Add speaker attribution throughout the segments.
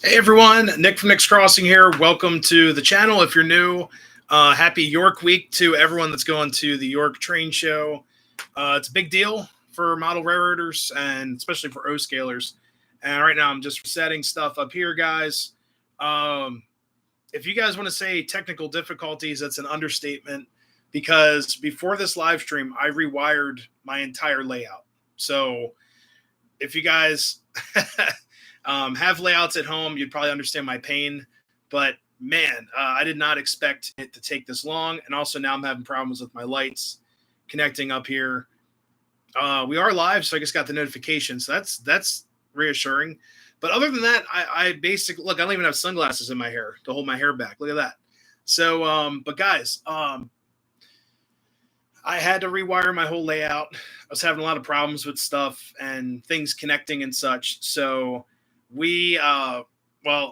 Speaker 1: Hey everyone, Nick from Nick's Crossing here. Welcome to the channel. If you're new, happy York Week to everyone that's going to the York Train Show. It's a big deal for model railroaders and especially for O-scalers. And right now I'm just setting stuff up here, guys. If you guys want to say technical difficulties, that's an understatement because before this live stream, I rewired my entire layout. So if you guys have layouts at home, you'd probably understand my pain. But man, I did not expect it to take this long. And also now I'm having problems with my lights connecting up here. We are live, so I just got the notification. So that's reassuring. But other than that, I basically look. I don't even have sunglasses in my hair to hold my hair back. Look at that. So, but guys, I had to rewire my whole layout. I was having a lot of problems with stuff and things connecting and such. So we,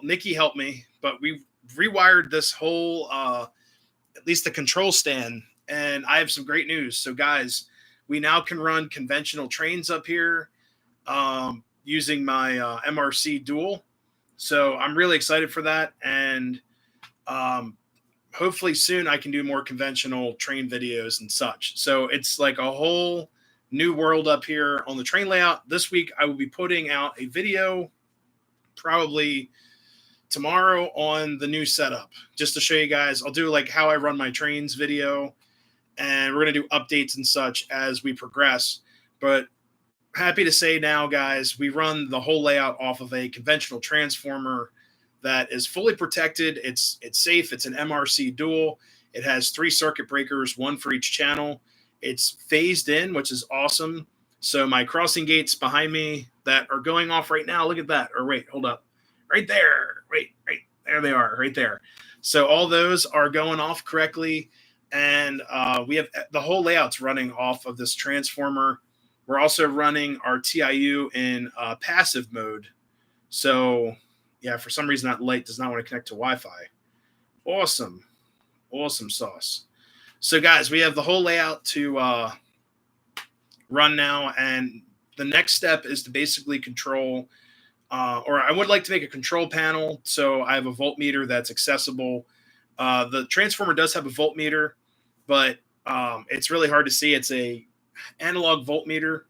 Speaker 1: Nikki helped me, but we rewired this whole, at least the control stand. And I have some great news. So guys, we now can run conventional trains up here using my MRC dual. So I'm really excited for that. And hopefully soon I can do more conventional train videos and such. So it's like a whole new world up here on the train layout. This week I will be putting out a video probably tomorrow on the new setup just to show you guys. I'll do like how I run my trains video, and we're going to do updates and such as we progress. But happy to say now, guys, we run the whole layout off of a conventional transformer that is fully protected. It's safe. It's an MRC dual. It has 3 circuit breakers, 1 for each channel. It's phased in, which is awesome. So my crossing gates behind me that are going off right now, look at that. Or wait, hold up. Right there. Right there they are, right there. So all those are going off correctly. And we have the whole layout's running off of this transformer. We're also running our TIU in passive mode. So yeah, for some reason that light does not want to connect to Wi-Fi. Awesome sauce. So guys, we have the whole layout to run now, and the next step is to basically control, or I would like to make a control panel. So I have a voltmeter that's accessible. The transformer does have a voltmeter, but it's really hard to see. It's a analog voltmeter,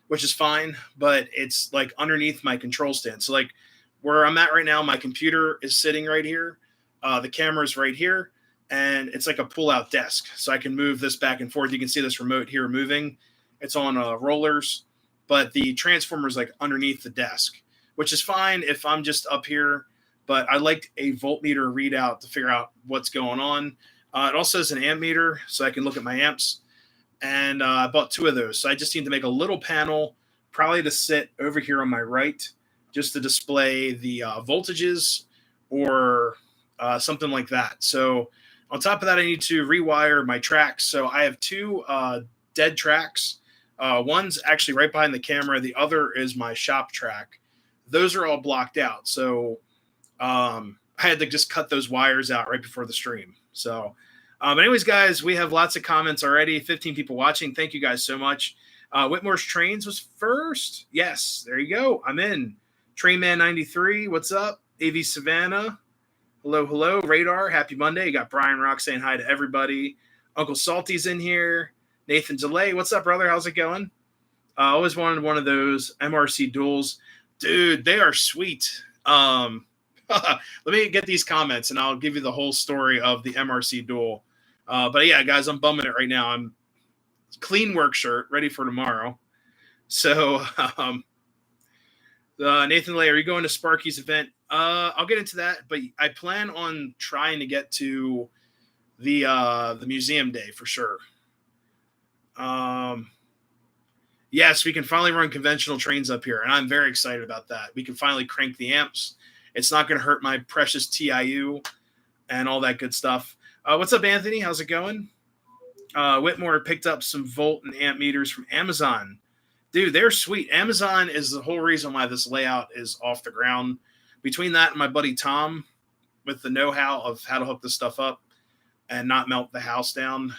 Speaker 1: which is fine, but it's like underneath my control stand. So like where I'm at right now, my computer is sitting right here. The camera's right here, and it's like a pull-out desk. So I can move this back and forth. You can see this remote here moving. It's on rollers, but the transformer is like underneath the desk, which is fine if I'm just up here. But I like a voltmeter readout to figure out what's going on. It also has an amp meter, so I can look at my amps. And I bought 2 of those. So I just need to make a little panel, probably to sit over here on my right, just to display the voltages or something like that. So on top of that, I need to rewire my tracks. So I have 2 dead tracks. One's actually right behind the camera. The other is my shop track. Those are all blocked out. So I had to just cut those wires out right before the stream. So but anyways, guys, we have lots of comments already. 15 people watching. Thank you guys so much. Whitmore's Trains was first. Yes, there you go. I'm in. Trainman93, what's up? AV Savannah, hello. Radar, happy Monday. You got Brian Rock saying hi to everybody. Uncle Salty's in here. Nathan Delay, what's up, brother? How's it going? I always wanted one of those MRC duals. Dude, they are sweet. Let me get these comments, and I'll give you the whole story of the MRC dual. But yeah, guys, I'm bumming it right now. I'm clean work shirt, ready for tomorrow. So Nathan Lay, are you going to Sparky's event? I'll get into that, but I plan on trying to get to the museum day for sure. Yes, we can finally run conventional trains up here, and I'm very excited about that. We can finally crank the amps. It's not going to hurt my precious TIU and all that good stuff. What's up, Anthony? How's it going? Whitmore picked up some volt and amp meters from Amazon. Dude, they're sweet. Amazon is the whole reason why this layout is off the ground. Between that and my buddy Tom, with the know-how of how to hook this stuff up and not melt the house down,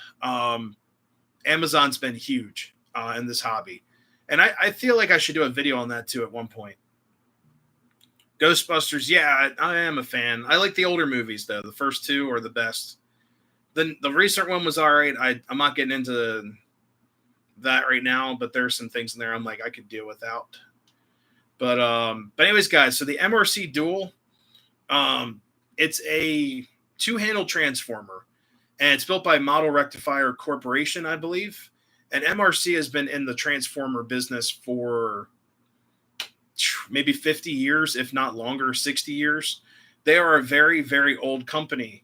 Speaker 1: Amazon's been huge in this hobby. And I feel like I should do a video on that too at one point. Ghostbusters, yeah, I am a fan. I like the older movies though. The first two are the best. The recent one was all right. I'm not getting into that right now, but there's some things in there I'm like I could deal without. But anyways, guys, so the MRC Dual, it's a two-handle transformer, and it's built by Model Rectifier Corporation, I believe. And MRC has been in the transformer business for maybe 50 years, if not longer, 60 years. They are a very, very old company.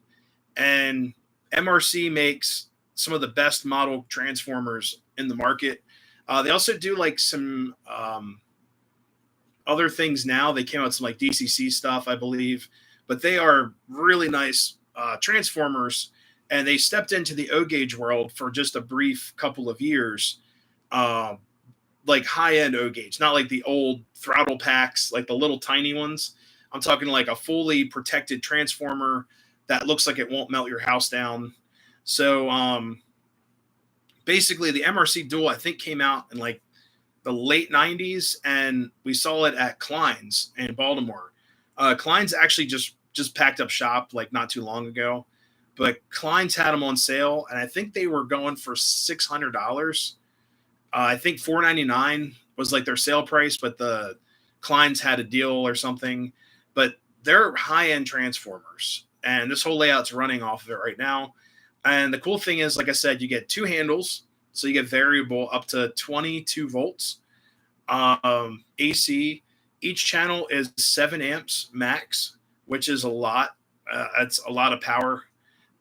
Speaker 1: And MRC makes some of the best model transformers in the market. They also do like some other things now. They came out with some like DCC stuff, I believe. But they are really nice transformers. And they stepped into the O-gauge world for just a brief couple of years. Like high-end O-gauge, not like the old throttle packs, like the little tiny ones. I'm talking like a fully protected transformer that looks like it won't melt your house down. So basically the MRC Dual, I think, came out in like the late 90s, and we saw it at Klein's in Baltimore. Klein's actually just packed up shop like not too long ago, but Klein's had them on sale, and I think they were going for $600. I think $499 was like their sale price, but the Klein's had a deal or something. But they're high-end transformers, and this whole layout's running off of it right now. And the cool thing is, like I said, you get two handles, so you get variable up to 22 volts AC. Each channel is 7 amps max, which is a lot. That's a lot of power.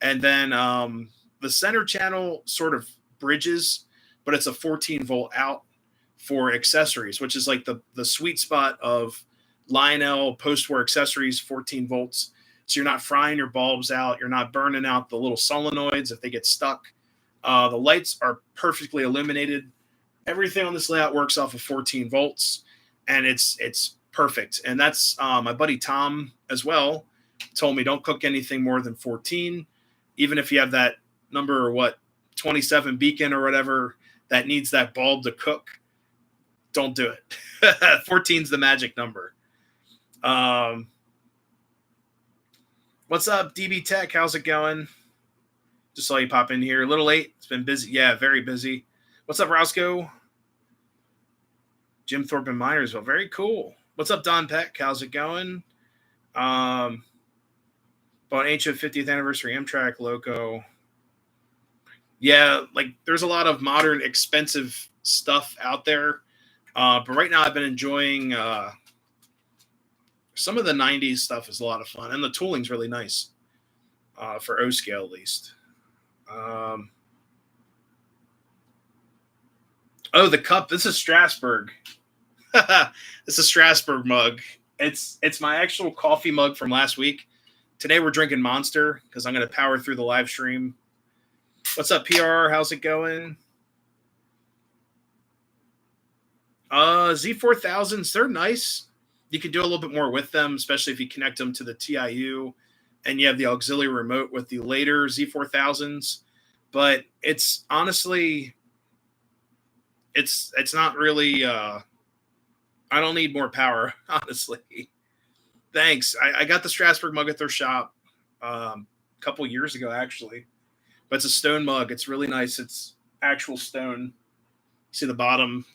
Speaker 1: And then the center channel sort of bridges, but it's a 14-volt out for accessories, which is like the sweet spot of Lionel post-war accessories, 14 volts. So you're not frying your bulbs out. You're not burning out the little solenoids if they get stuck. The lights are perfectly illuminated. Everything on this layout works off of 14 volts, and it's perfect. And that's my buddy Tom as well told me don't cook anything more than 14, even if you have that number or 27 beacon or whatever that needs that bulb to cook. Don't do it. 14 is the magic number. What's up, DB Tech? How's it going? Just saw you pop in here. A little late. It's been busy. Yeah, very busy. What's up, Roscoe? Jim Thorpe in Myersville. Very cool. What's up, Don Peck? How's it going? Bought an HO 50th anniversary Amtrak Loco. Yeah, like there's a lot of modern, expensive stuff out there. But right now I've been enjoying some of the 90s stuff is a lot of fun. And the tooling's really nice for O-scale at least. The cup. This is Strasbourg. This is Strasbourg mug. It's my actual coffee mug from last week. Today we're drinking Monster because I'm going to power through the live stream. What's up, PR? How's it going? Z4000s, they're nice. You can do a little bit more with them, especially if you connect them to the TIU and you have the auxiliary remote with the later Z4000s. But it's honestly, it's not really, I don't need more power, honestly. Thanks. I got the Strasbourg mug at their shop a couple years ago, actually. But it's a stone mug. It's really nice. It's actual stone. See the bottom,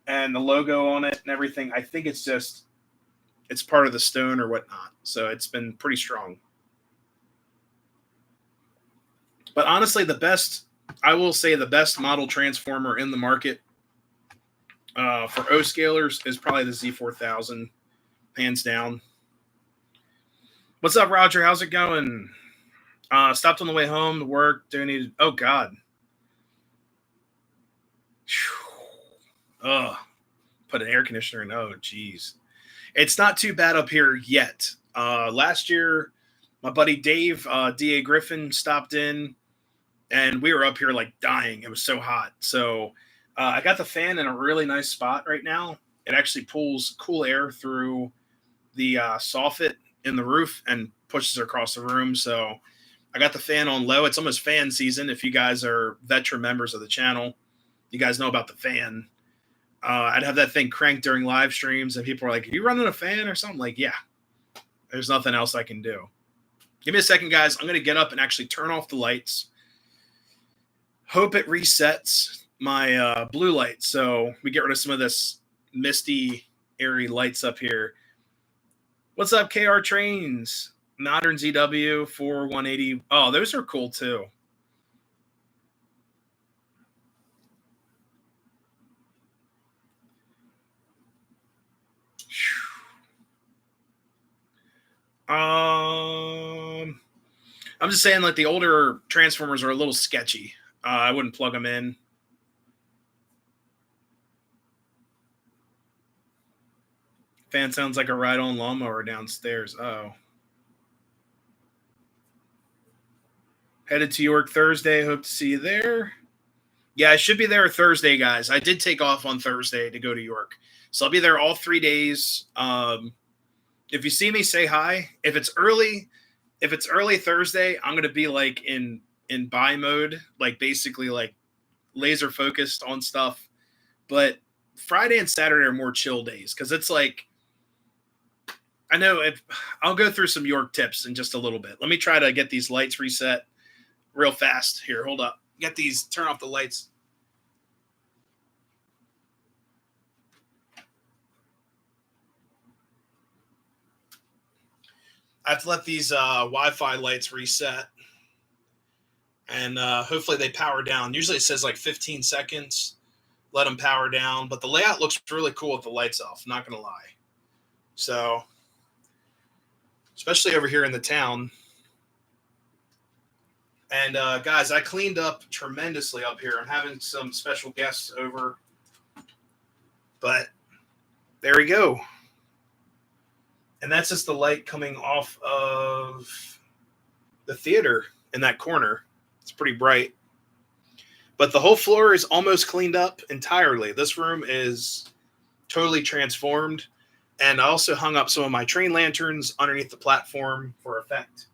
Speaker 1: and the logo on it and everything. I think it's part of the stone or whatnot. So it's been pretty strong. But honestly, I will say the best model transformer in the market for O-scalers is probably the Z4000, hands down. What's up, Roger? How's it going? Stopped on the way home to work. Oh, God. Put an air conditioner in. Oh, geez. It's not too bad up here yet. Last year, my buddy Dave, D.A. Griffin, stopped in, and we were up here like dying. It was so hot. So I got the fan in a really nice spot right now. It actually pulls cool air through the soffit in the roof and pushes it across the room. So I got the fan on low. It's almost fan season. If you guys are veteran members of the channel, you guys know about the fan. I'd have that thing cranked during live streams, and people are like, "Are you running a fan or something?" Like, yeah, there's nothing else I can do. Give me a second, guys. I'm going to get up and actually turn off the lights. Hope it resets my blue light so we get rid of some of this misty, airy lights up here. What's up, KR Trains? Modern ZW 4180. Oh, those are cool too. I'm just saying, like, the older Transformers are a little sketchy. I wouldn't plug them in. Fan sounds like a ride-on lawnmower downstairs. Oh. Headed to York Thursday. Hope to see you there. Yeah, I should be there Thursday, guys. I did take off on Thursday to go to York. So I'll be there all 3 days. If you see me, say hi. If it's early Thursday, I'm gonna be like in buy mode, like basically like laser focused on stuff. But Friday and Saturday are more chill days because it's like, I know I'll go through some York tips in just a little bit. Let me try to get these lights reset real fast. Here, hold up. Turn off the lights. I have to let these Wi-Fi lights reset, and hopefully they power down. Usually it says like 15 seconds. Let them power down, but the layout looks really cool with the lights off. Not gonna lie. So, especially over here in the town. And guys, I cleaned up tremendously up here. I'm having some special guests over, but there we go. And that's just the light coming off of the theater in that corner. It's pretty bright. But the whole floor is almost cleaned up entirely. This room is totally transformed. And I also hung up some of my train lanterns underneath the platform for effect.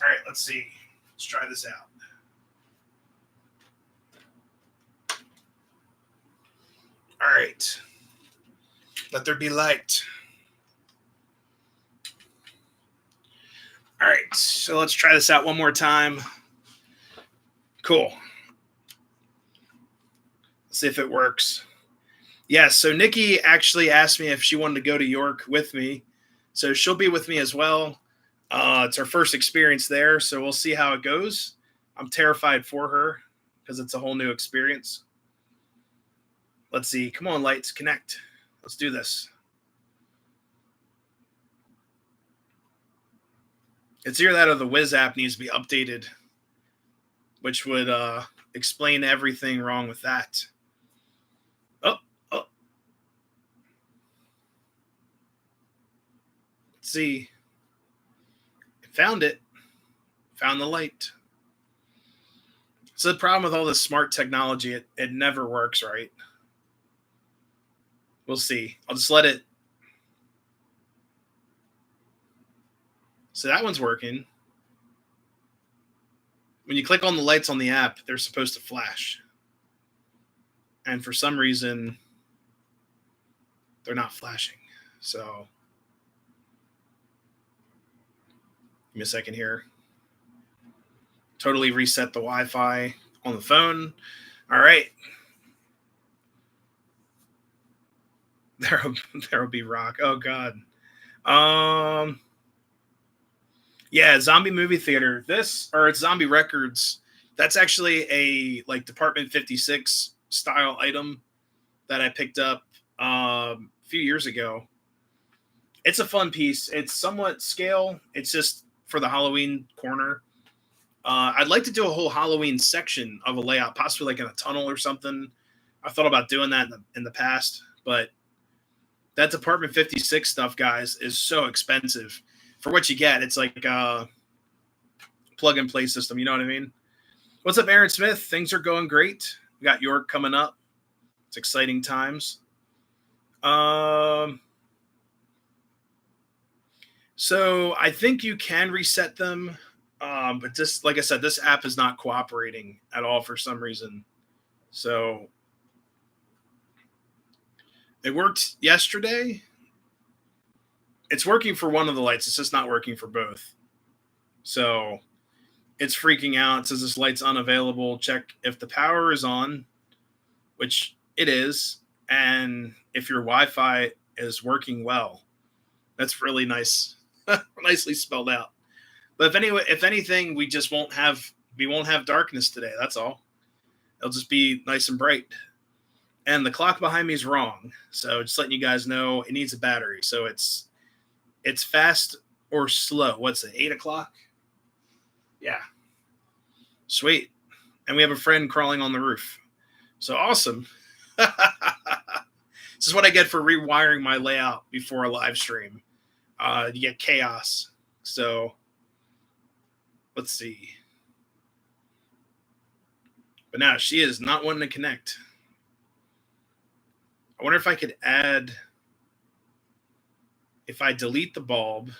Speaker 1: All right, let's see. Let's try this out. All right. Let there be light. All right, so let's try this out one more time. Cool. Let's see if it works. Yes, so Nikki actually asked me if she wanted to go to York with me. So she'll be with me as well. It's her first experience there, so we'll see how it goes. I'm terrified for her because it's a whole new experience. Let's see. Come on, lights, connect. Let's do this. It's either that or the Wiz app needs to be updated, which would explain everything wrong with that. Oh. Let's see. Found it. Found the light. So the problem with all this smart technology, it never works right. We'll see. I'll just let it. So that one's working. When you click on the lights on the app, they're supposed to flash. And for some reason, they're not flashing. So, give me a second here. Totally reset the Wi-Fi on the phone. All right. There'll be rock. Oh, God. Yeah, Zombie Movie Theater. It's Zombie Records. That's actually a like Department 56 style item that I picked up a few years ago. It's a fun piece. It's somewhat scale. It's just for the Halloween corner. I'd like to do a whole Halloween section of a layout, possibly like in a tunnel or something. I thought about doing that in the past, but that Department 56 stuff, guys, is so expensive. For what you get, it's like a plug-and-play system. You know what I mean? What's up, Aaron Smith? Things are going great. We got York coming up. It's exciting times. So I think you can reset them, but just like I said, this app is not cooperating at all for some reason. So It worked yesterday. It's working for one of the lights. It's just not working for both. So it's freaking out. It says this light's unavailable. Check if the power is on, which it is, and if your Wi-Fi is working well. That's really nice. Nicely spelled out. But if anything, we won't have darkness today. That's all. It'll just be nice and bright. And the clock behind me is wrong. So just letting you guys know, it needs a battery. So it's fast or slow. What's it, 8 o'clock? Yeah. Sweet. And we have a friend crawling on the roof. So awesome. This is what I get for rewiring my layout before a live stream. You get chaos. So let's see. But now she is not wanting to connect. I wonder if I could add, if I delete the bulb,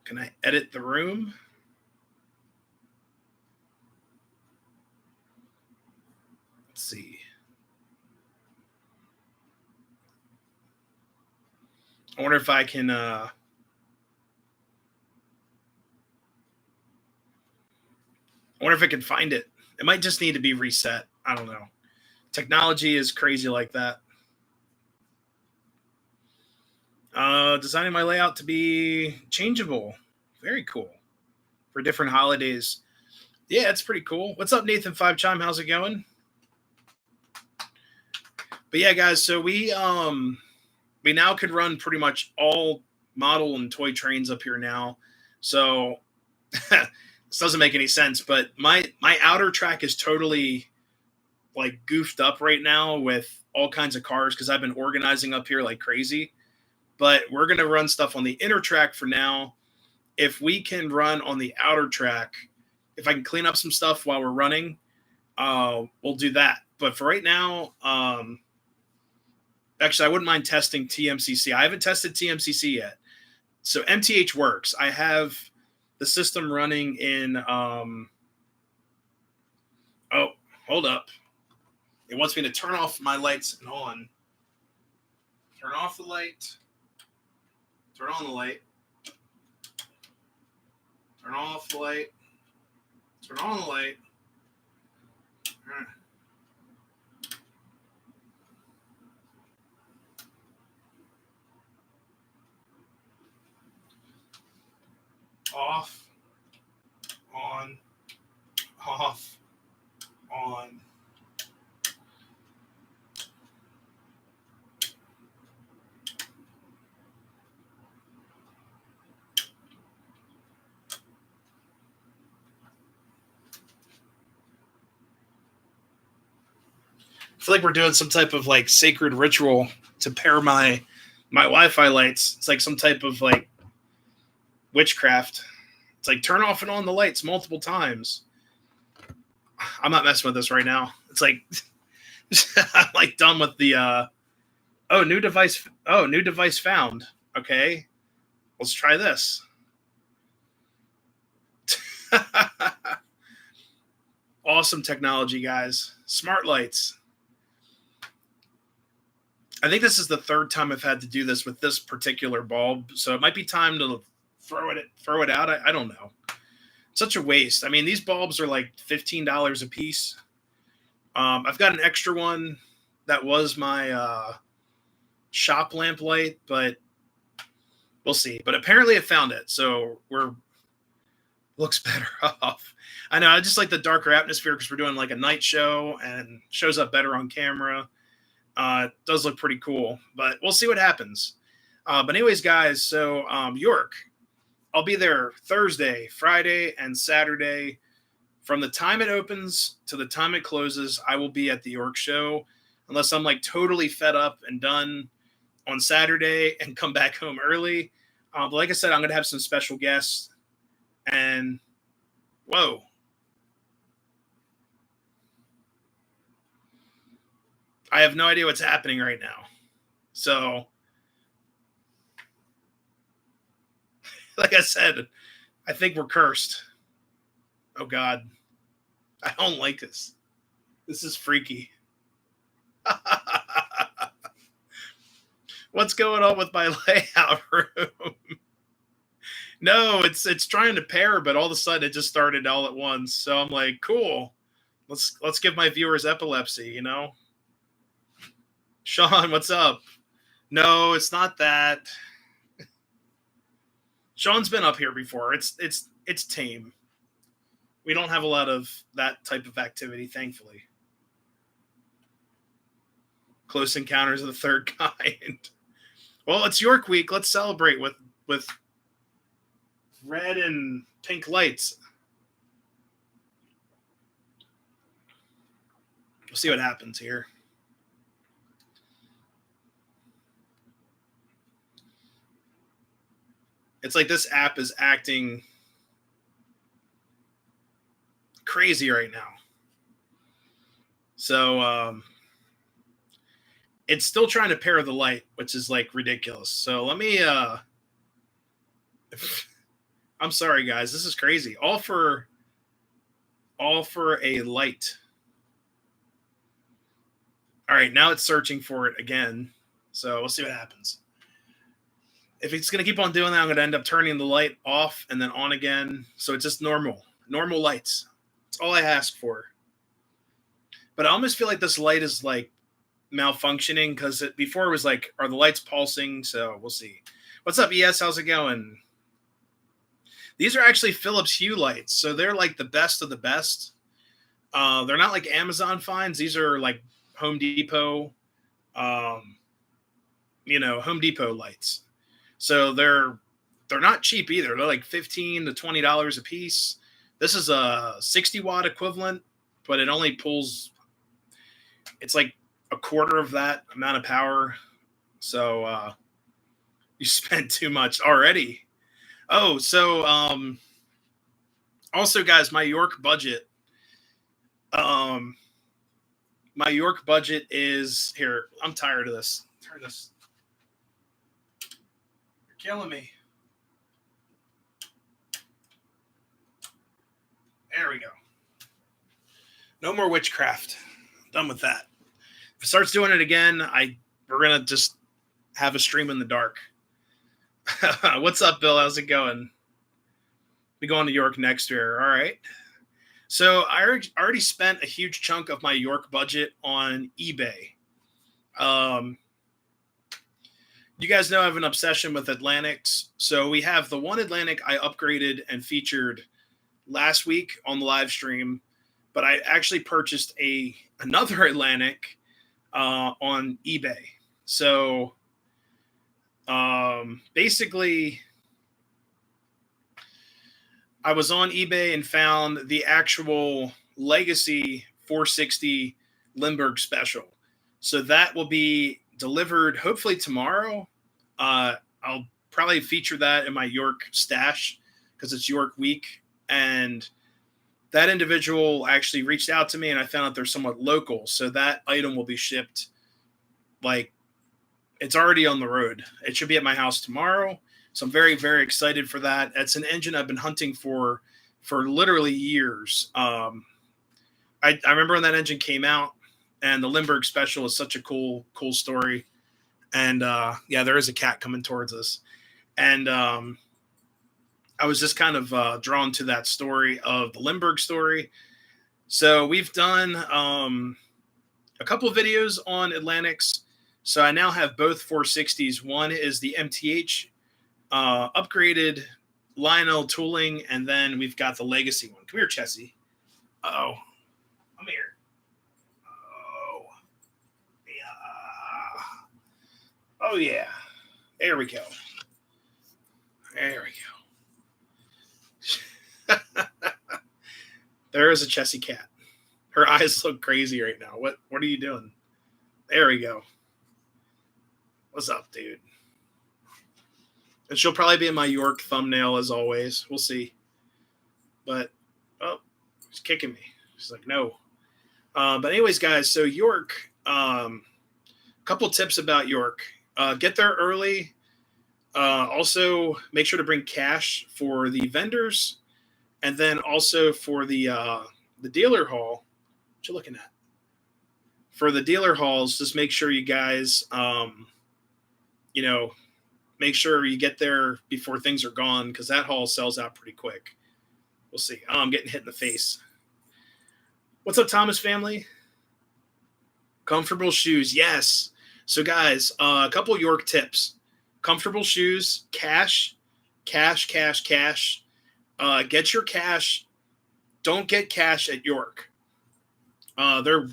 Speaker 1: can I edit the room? Let's see. I wonder if I can I wonder if I can find it. It might just need to be reset. I don't know. Technology is crazy like that. Designing my layout to be changeable. Very cool. For different holidays. Yeah, it's pretty cool. What's up, Nathan 5 Chime? How's it going? But yeah, guys, so we now could run pretty much all model and toy trains up here now. So this doesn't make any sense, but my outer track is totally like goofed up right now with all kinds of cars because I've been organizing up here like crazy. But we're going to run stuff on the inner track for now. If we can run on the outer track, if I can clean up some stuff while we're running, we'll do that. But for right now, actually, I wouldn't mind testing TMCC. I haven't tested TMCC yet. So MTH works. I have the system running in oh, hold up. It wants me to turn off my lights and on. Turn off the light. Turn on the light. Turn off the light. Turn on the light. Off. On. Off. On. I feel like we're doing some type of like sacred ritual to pair my Wi-Fi lights. It's like some type of like witchcraft. It's like turn off and on the lights multiple times. I'm not messing with this right now. It's like I'm like done with the new device found. Okay. Let's try this. Awesome technology, guys. Smart lights. I think this is the third time I've had to do this with this particular bulb, so it might be time to throw it out. I don't know. Such a waste. I mean, these bulbs are like $15 a piece. I've got an extra one that was my shop lamp light, but we'll see. But apparently I found it, so looks better off. I know, I just like the darker atmosphere because we're doing like a night show and shows up better on camera. It does look pretty cool, but we'll see what happens. But anyways, guys, so York, I'll be there Thursday, Friday, and Saturday. From the time it opens to the time it closes, I will be at the York show, unless I'm like totally fed up and done on Saturday and come back home early. But like I said, I'm going to have some special guests. And, whoa. I have no idea what's happening right now. So, like I said, I think we're cursed. Oh, God. I don't like this. This is freaky. What's going on with my layout room? No, it's trying to pair, but all of a sudden it just started all at once. So I'm like, cool. Let's give my viewers epilepsy, you know? Sean, what's up? No, it's not that. Sean's been up here before. It's tame. We don't have a lot of that type of activity, thankfully. Close Encounters of the Third Kind. Well, it's York Week. Let's celebrate with red and pink lights. We'll see what happens here. It's like this app is acting crazy right now. So it's still trying to pair the light, which is like ridiculous. So let me I'm sorry guys, this is crazy. All for a light. All right, now it's searching for it again. So we'll see what happens. If it's going to keep on doing that, I'm going to end up turning the light off and then on again. So it's just normal lights. That's all I ask for. But I almost feel like this light is like malfunctioning because before it was like, are the lights pulsing? So we'll see. What's up, ES? How's it going? These are actually Philips Hue lights. So they're like the best of the best. They're not like Amazon finds. These are like Home Depot, Home Depot lights. So they're not cheap either. They're like $15 to $20 a piece. This is a 60 watt equivalent, but it only pulls. It's like a quarter of that amount of power. So you spent too much already. Oh, so also guys, my York budget. My York budget is here. I'm tired of this. Turn this. You're killing me. There we go. No more witchcraft. Done with that. If it starts doing it again, we're gonna just have a stream in the dark. What's up, Bill? How's it going? We going to York next year. All right. So I already spent a huge chunk of my York budget on eBay. You guys know I have an obsession with Atlantics. So we have the one Atlantic I upgraded and featured last week on the live stream, but I actually purchased another Atlantic on eBay. So basically, I was on eBay and found the actual Legacy 460 Lindbergh special. So that will be delivered hopefully tomorrow. I'll probably feature that in my York stash because it's York week. And that individual actually reached out to me and I found out they're somewhat local. So that item will be shipped. Like, it's already on the road. It should be at my house tomorrow. So I'm very, very excited for that. It's an engine I've been hunting for literally years. I remember when that engine came out, and the Lindbergh special is such a cool story. And yeah, there is a cat coming towards us. And I was just kind of drawn to that story of the Lindbergh story. So we've done a couple of videos on Atlantics. So I now have both 460s. One is the MTH upgraded Lionel tooling, and then we've got the Legacy one. Come here, Chessie. Uh-oh. Come here. Oh. Yeah. Oh, yeah. There we go. There we go. There is a Chessie cat. Her eyes look crazy right now. What are you doing? There we go. What's up, dude? And she'll probably be in my York thumbnail as always. We'll see. But, oh, she's kicking me. She's like, no. But anyways, guys, so York, couple tips about York. Get there early. Also, make sure to bring cash for the vendors. And then also for the dealer hall. What you looking at? for the dealer halls, just make sure you guys, you know, make sure you get there before things are gone, because that hall sells out pretty quick. We'll see. Oh, I'm getting hit in the face. What's up, Thomas family? Comfortable shoes. Yes. So, guys, a couple York tips. Comfortable shoes, cash. Get your cash. Don't get cash at York. They're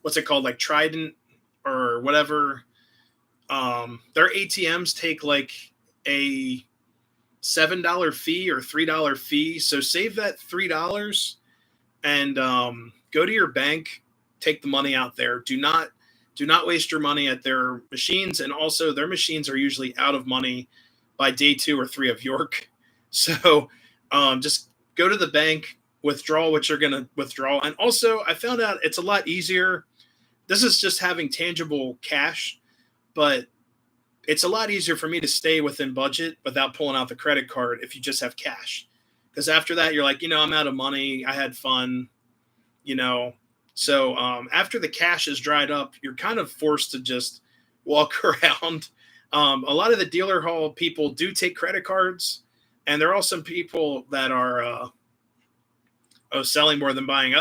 Speaker 1: what's it called? Like Trident or whatever. Their ATMs take like a $7 fee or $3 fee. So save that $3 and go to your bank, take the money out there. Do not waste your money at their machines. And also their machines are usually out of money by day 2 or 3 of York. So just go to the bank, withdraw what you're going to withdraw. And also I found out it's a lot easier. This is just having tangible cash, but it's a lot easier for me to stay within budget without pulling out the credit card if you just have cash. Because after that, you're like, I'm out of money. I had fun, So after the cash is dried up, you're kind of forced to just walk around. A lot of the dealer hall people do take credit cards, and there are also some people that are selling more than buying.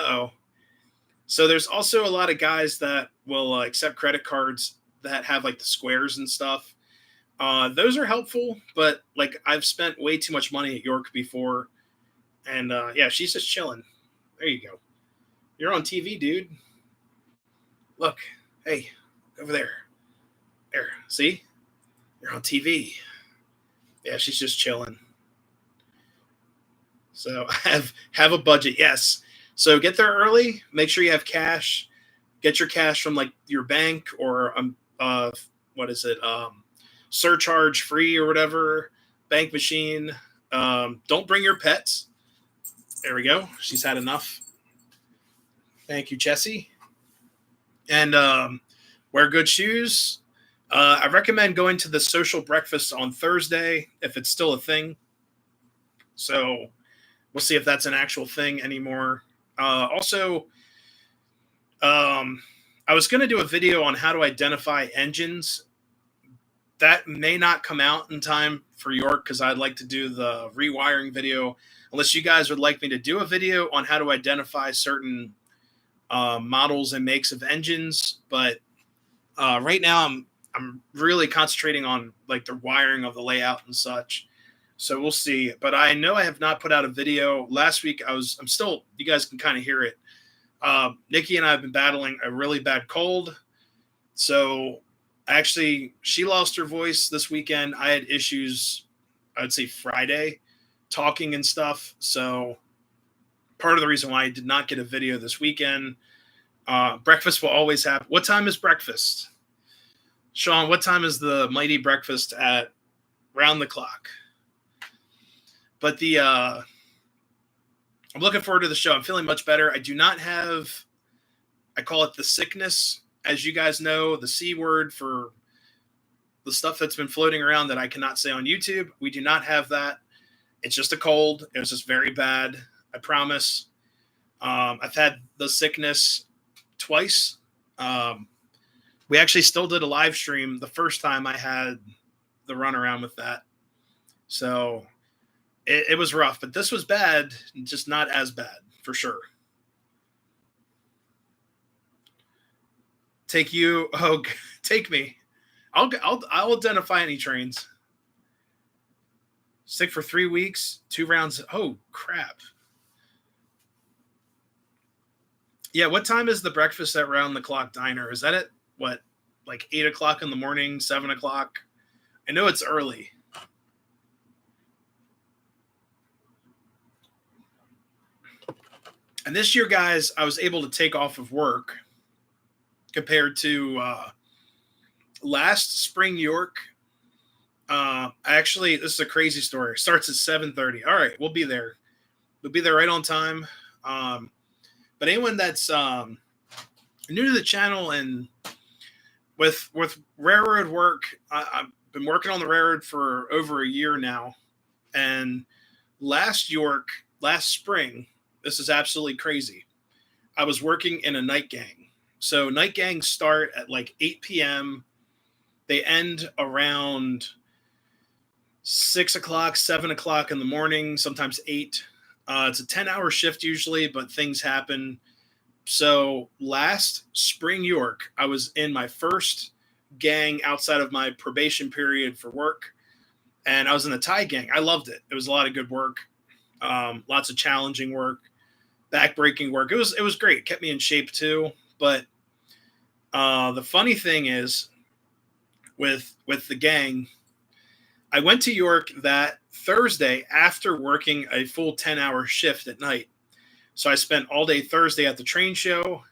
Speaker 1: So there's also a lot of guys that will accept credit cards that have like the squares and stuff. Those are helpful, but like I've spent way too much money at York before, and yeah, she's just chilling. There you go. You're on TV, dude. Look, hey, over there. There, see? You're on TV. Yeah, she's just chilling. So have a budget, yes. So get there early. Make sure you have cash. Get your cash from like your bank or surcharge free or whatever bank machine. Don't bring your pets. There we go. She's had enough. Thank you, Chessie. And wear good shoes. I recommend going to the social breakfast on Thursday if it's still a thing. So we'll see if that's an actual thing anymore. Also, I was going to do a video on how to identify engines. That may not come out in time for York because I'd like to do the rewiring video. Unless you guys would like me to do a video on how to identify certain models and makes of engines. But right now I'm really concentrating on like the wiring of the layout and such. So we'll see. But I know I have not put out a video. Last week I'm still, you guys can kind of hear it. Nikki and I have been battling a really bad cold. So actually, she lost her voice this weekend. I had issues, I'd say Friday, talking and stuff. So part of the reason why I did not get a video this weekend. Breakfast will always happen. What time is breakfast? Sean, what time is the mighty breakfast at round the clock? But I'm looking forward to the show. I'm feeling much better. I do not have, I call it the sickness. As you guys know, the C word for the stuff that's been floating around that I cannot say on YouTube. We do not have that. It's just a cold. It was just very bad. I promise. I've had the sickness twice. We actually still did a live stream the first time I had the runaround with that. So it was rough, but this was bad, just not as bad for sure. Take you. Oh, take me. I'll identify any trains. Sick for 3 weeks, 2 rounds. Oh, crap. Yeah, what time is the breakfast at Round the Clock Diner? Is that at, what, like 8 o'clock in the morning, 7 o'clock? I know it's early. And this year, guys, I was able to take off of work compared to last spring York. Actually, this is a crazy story. It starts at 7:30. All right, we'll be there. We'll be there right on time. But anyone that's new to the channel and with railroad work, I've been working on the railroad for over a year now. And last spring, this is absolutely crazy. I was working in a night gang. So night gangs start at like 8 p.m. They end around 6 o'clock, 7 o'clock in the morning, sometimes 8. It's a 10-hour shift usually, but things happen. So last spring, York, I was in my first gang outside of my probation period for work, and I was in the Thai gang. I loved it. It was a lot of good work, lots of challenging work, backbreaking work. It was great. It kept me in shape too. But the funny thing is, with the gang, I went to York that Thursday after working a full 10-hour shift at night. So I spent all day Thursday at the train show,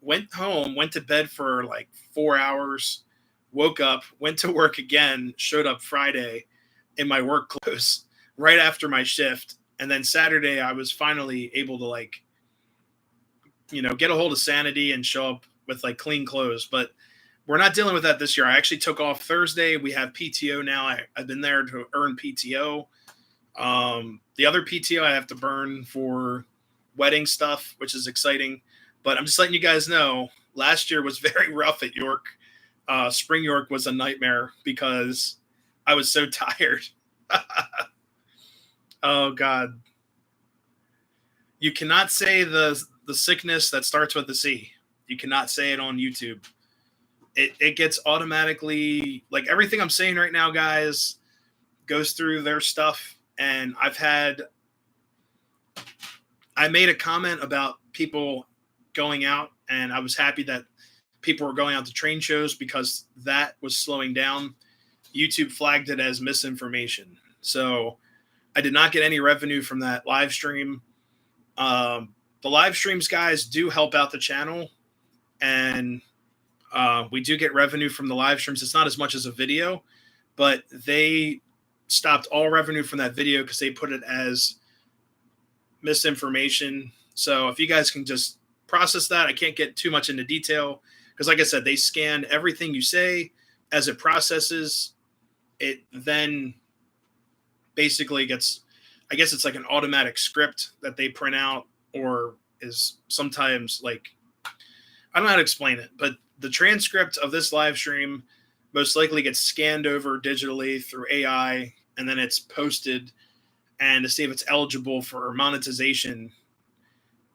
Speaker 1: went home, went to bed for like 4 hours, woke up, went to work again, showed up Friday in my work clothes right after my shift. And then Saturday, I was finally able to like, get a hold of sanity and show up with like clean clothes. But we're not dealing with that this year. I actually took off Thursday. We have PTO now. I've been there to earn PTO. The other PTO I have to burn for wedding stuff, which is exciting. But I'm just letting you guys know, last year was very rough at York. Spring York was a nightmare because I was so tired. Oh, God. You cannot say the sickness that starts with the C. You cannot say it on YouTube. It gets automatically, like everything I'm saying right now, guys, goes through their stuff. And I made a comment about people going out, and I was happy that people were going out to train shows because that was slowing down. YouTube flagged it as misinformation. So I did not get any revenue from that live stream. The live streams, guys, do help out the channel, and we do get revenue from the live streams. It's not as much as a video, but they stopped all revenue from that video because they put it as misinformation. So if you guys can just process that, I can't get too much into detail because, like I said, they scan everything you say. As it processes, it then basically gets, I guess it's like an automatic script that they print out, or is sometimes like, I don't know how to explain it, but the transcript of this live stream most likely gets scanned over digitally through AI, and then it's posted, and to see if it's eligible for monetization.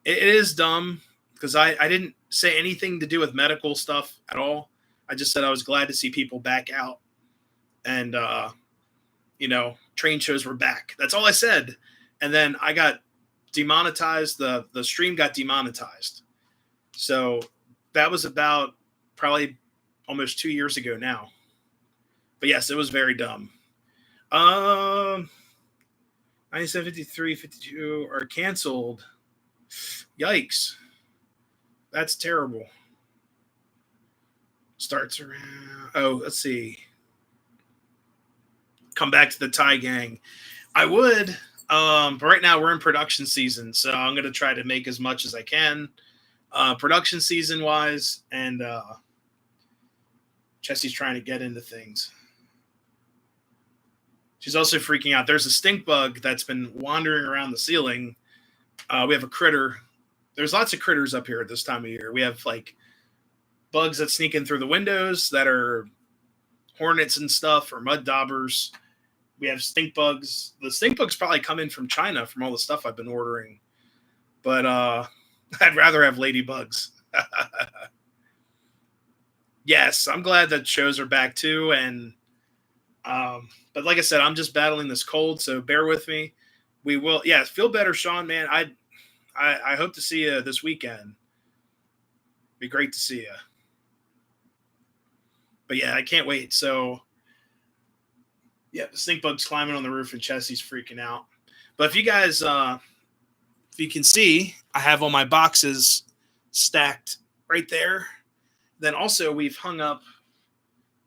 Speaker 1: It is dumb because I didn't say anything to do with medical stuff at all. I just said I was glad to see people back out, and train shows were back. That's all I said. And then I got demonetized. The stream got demonetized. So that was about probably almost 2 years ago now. But yes, it was very dumb. 97, 53, 52 are canceled. Yikes. That's terrible. Starts around, let's see. Come back to the Thai gang. I would, but right now we're in production season, so I'm going to try to make as much as I can, production season wise, and Chessie's trying to get into things. She's also freaking out. There's a stink bug that's been wandering around the ceiling. We have a critter. There's lots of critters up here at this time of year. We have like bugs that sneak in through the windows that are hornets and stuff, or mud daubers. We have stink bugs. The stink bugs probably come in from China from all the stuff I've been ordering. But I'd rather have ladybugs. Yes, I'm glad that shows are back too. And but like I said, I'm just battling this cold, so bear with me. We will, yeah, feel better, Sean, man. I hope to see you this weekend. Be great to see you. But yeah, I can't wait. So yeah, the stink bug's climbing on the roof and Chessie's freaking out. But if you guys, if you can see, I have all my boxes stacked right there. Then also we've hung up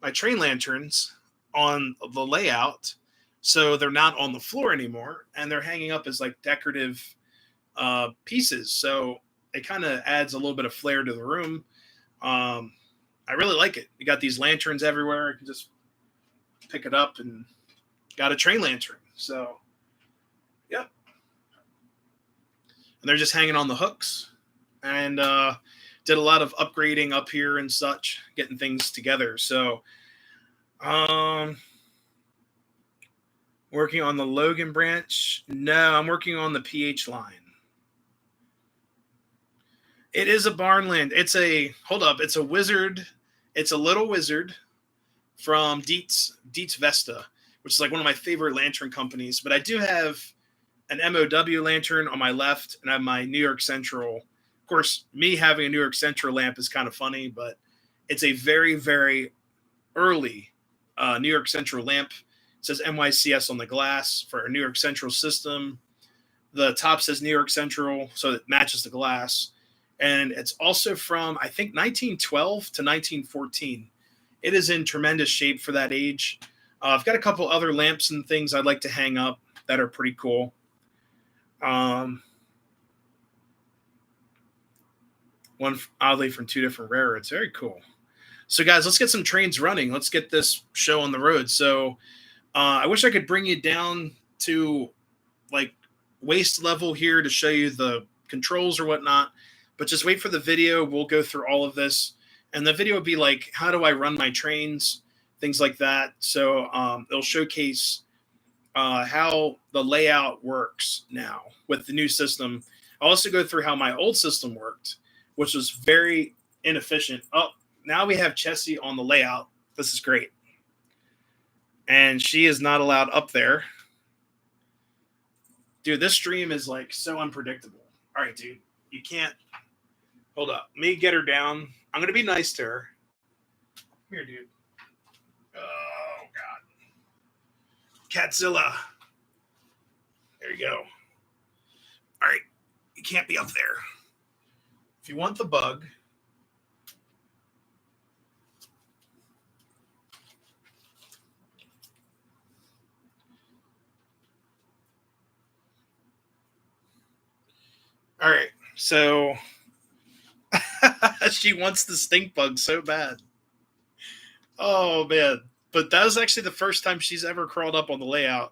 Speaker 1: my train lanterns on the layout, so they're not on the floor anymore, and they're hanging up as like decorative pieces. So it kind of adds a little bit of flair to the room. I really like it. You got these lanterns everywhere. You can just pick it up and got a train lantern. So, yep. And they're just hanging on the hooks. and did a lot of upgrading up here and such, getting things together. So, um, working on the Logan branch. No, I'm working on the PH line. It is a Barnland. It's a hold up. It's a wizard. It's a little wizard from Dietz Vesta, which is like one of my favorite lantern companies. But I do have an MOW lantern on my left, and I have my New York Central. Of course, me having a New York Central lamp is kind of funny, but it's a very, very early New York Central lamp. It says NYCS on the glass for a New York Central system. The top says New York Central, so it matches the glass. And it's also from, I think, 1912 to 1914. It is in tremendous shape for that age. I've got a couple other lamps and things I'd like to hang up that are pretty cool. One oddly from two different railroads. Very cool. So, guys, let's get some trains running. Let's get this show on the road. So, I wish I could bring you down to like waist level here to show you the controls or whatnot, but just wait for the video. We'll go through all of this, and the video will be like, how do I run my trains, things like that. So it'll showcase how the layout works now with the new system. I'll also go through how my old system worked, which was very inefficient. Oh, now we have Chessie on the layout. This is great. And she is not allowed up there. Dude, this stream is like so unpredictable. All right, dude. You can't. Hold up. Let me get her down. I'm going to be nice to her. Come here, dude. Oh, God. Catzilla. There you go. All right. You can't be up there. If you want the bug. All right. So she wants the stink bug so bad. Oh, man. But that was actually the first time she's ever crawled up on the layout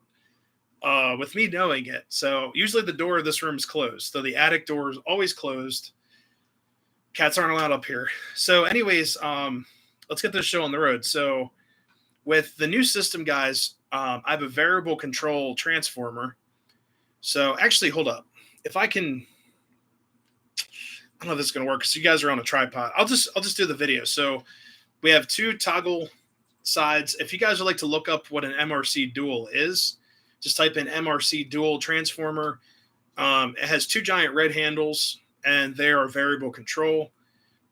Speaker 1: with me knowing it. So usually the door of this room is closed. So the attic door is always closed. Cats aren't allowed up here. So anyways, let's get this show on the road. So with the new system, guys, I have a variable control transformer. So actually, hold up. If I can... I don't know if this is going to work because you guys are on a tripod. I'll just do the video. So we have two toggle sides. If you guys would like to look up what an MRC dual is, just type in MRC dual transformer. It has two giant red handles, and they are variable control.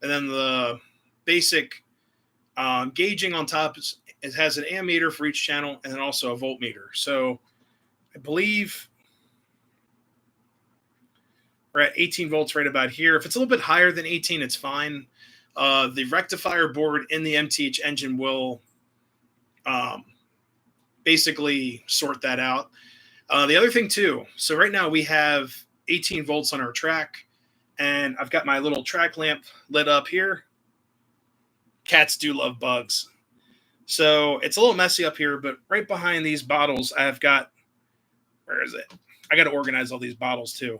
Speaker 1: And then the basic gauging on top, it has an ammeter for each channel and then also a voltmeter. So I believe we're at 18 volts right about here. If it's a little bit higher than 18, it's fine. The rectifier board in the MTH engine will basically sort that out. The other thing too, so right now we have 18 volts on our track, and I've got my little track lamp lit up here. Cats do love bugs. So it's a little messy up here, but right behind these bottles, I've got, where is it? I got to organize all these bottles too.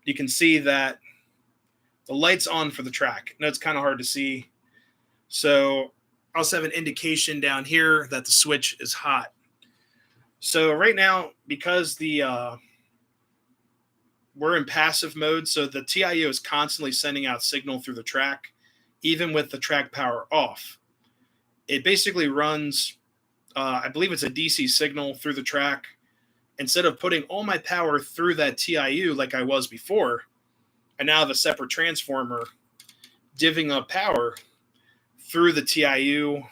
Speaker 1: You can see that the light's on for the track. No, it's kind of hard to see. So I also have an indication down here that the switch is hot. So right now, because we're in passive mode, so the TIU is constantly sending out signal through the track, even with the track power off. It basically runs, I believe it's a DC signal through the track. Instead of putting all my power through that TIU like I was before, I now have a separate transformer divvying up power through the TIU.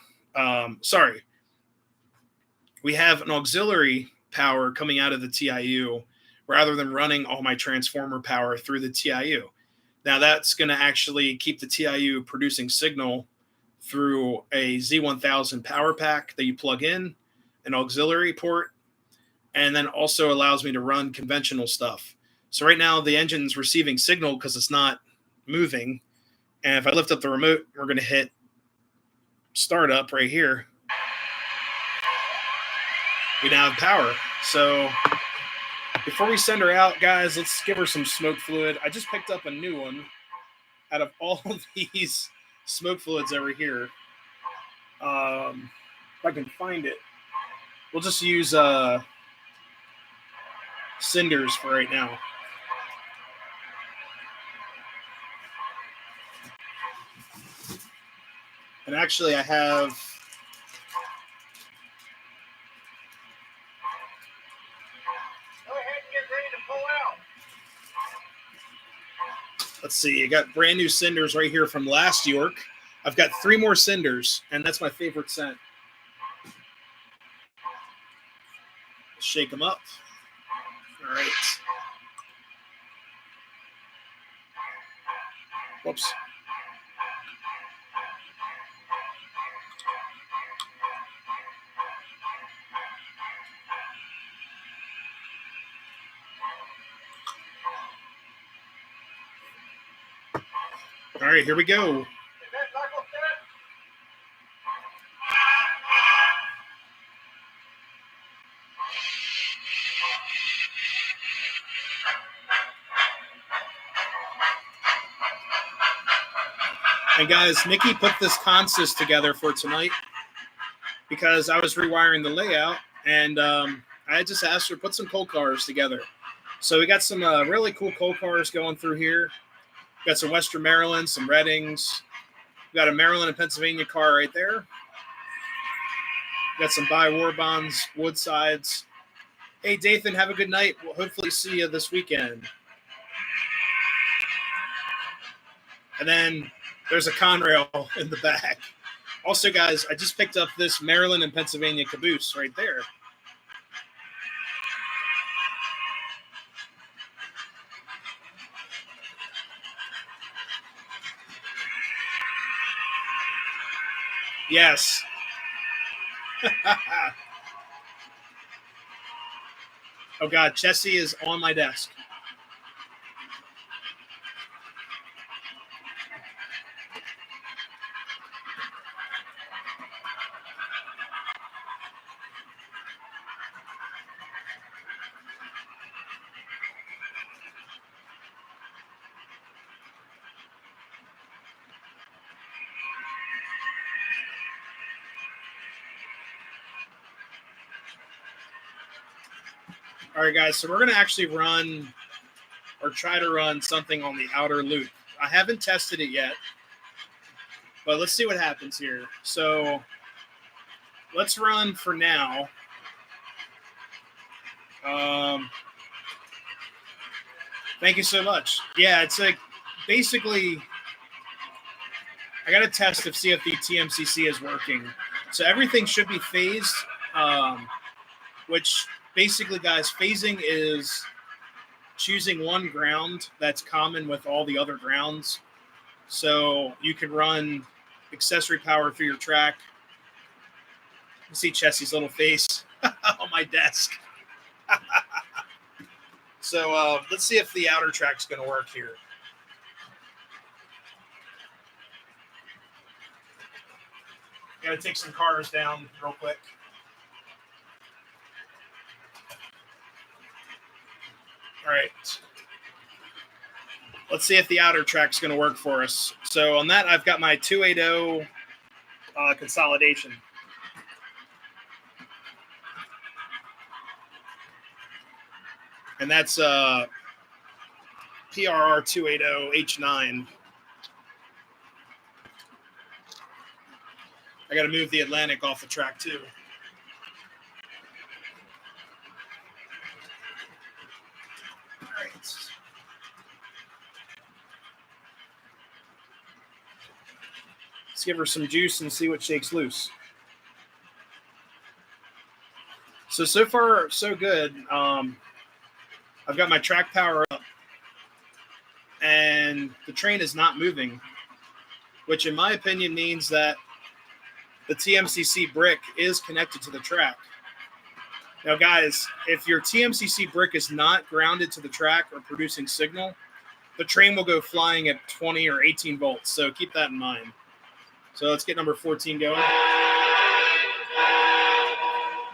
Speaker 1: We have an auxiliary power coming out of the TIU rather than running all my transformer power through the TIU. Now that's going to actually keep the TIU producing signal through a Z1000 power pack that you plug in, an auxiliary port, and then also allows me to run conventional stuff. So right now the engine's receiving signal because it's not moving. And if I lift up the remote, we're going to hit startup right here. We now have power. So Before we send her out, guys, let's give her some smoke fluid. I just picked up a new one out of all of these smoke fluids over here. If I can find it, we'll just use cinders for right now. And actually, I have let's see, I got brand new cinders right here from last York. I've got 3 more cinders, and that's my favorite scent. Shake them up. All right. Whoops. All right, here we go. And guys, Nikki put this consist together for tonight because I was rewiring the layout, and I just asked her to put some coal cars together. So we got some really cool coal cars going through here. We got some Western Maryland, some Reddings. We got a Maryland and Pennsylvania car right there. We got some Buy War Bonds, Woodsides. Hey, Dathan, have a good night. We'll hopefully see you this weekend. And then there's a Conrail in the back. Also, guys, I just picked up this Maryland and Pennsylvania caboose right there. Yes. Oh, God, Chessie is on my desk. All right, guys, so we're going to actually run or try to run something on the outer loop. I haven't tested it yet, but let's see what happens here. So let's run for now. Thank you so much. Yeah, it's like basically I got to test if see if the TMCC is working. So everything should be phased, which basically, guys, phasing is choosing one ground that's common with all the other grounds. So you can run accessory power through your track. You see Chessie's little face on my desk. So let's see if the outer track's going to work here. Got to take some cars down real quick. All right. Let's see if the outer track's going to work for us. So on that, I've got my 280 consolidation. And that's PRR 280 H9. I got to move the Atlantic off the track too. All right. Let's give her some juice and see what shakes loose. So far, so good. I've got my track power up, and the train is not moving, which in my opinion means that the TMCC brick is connected to the track. Now, guys, if your TMCC brick is not grounded to the track or producing signal, the train will go flying at 20 or 18 volts. So keep that in mind. So let's get number 14 going.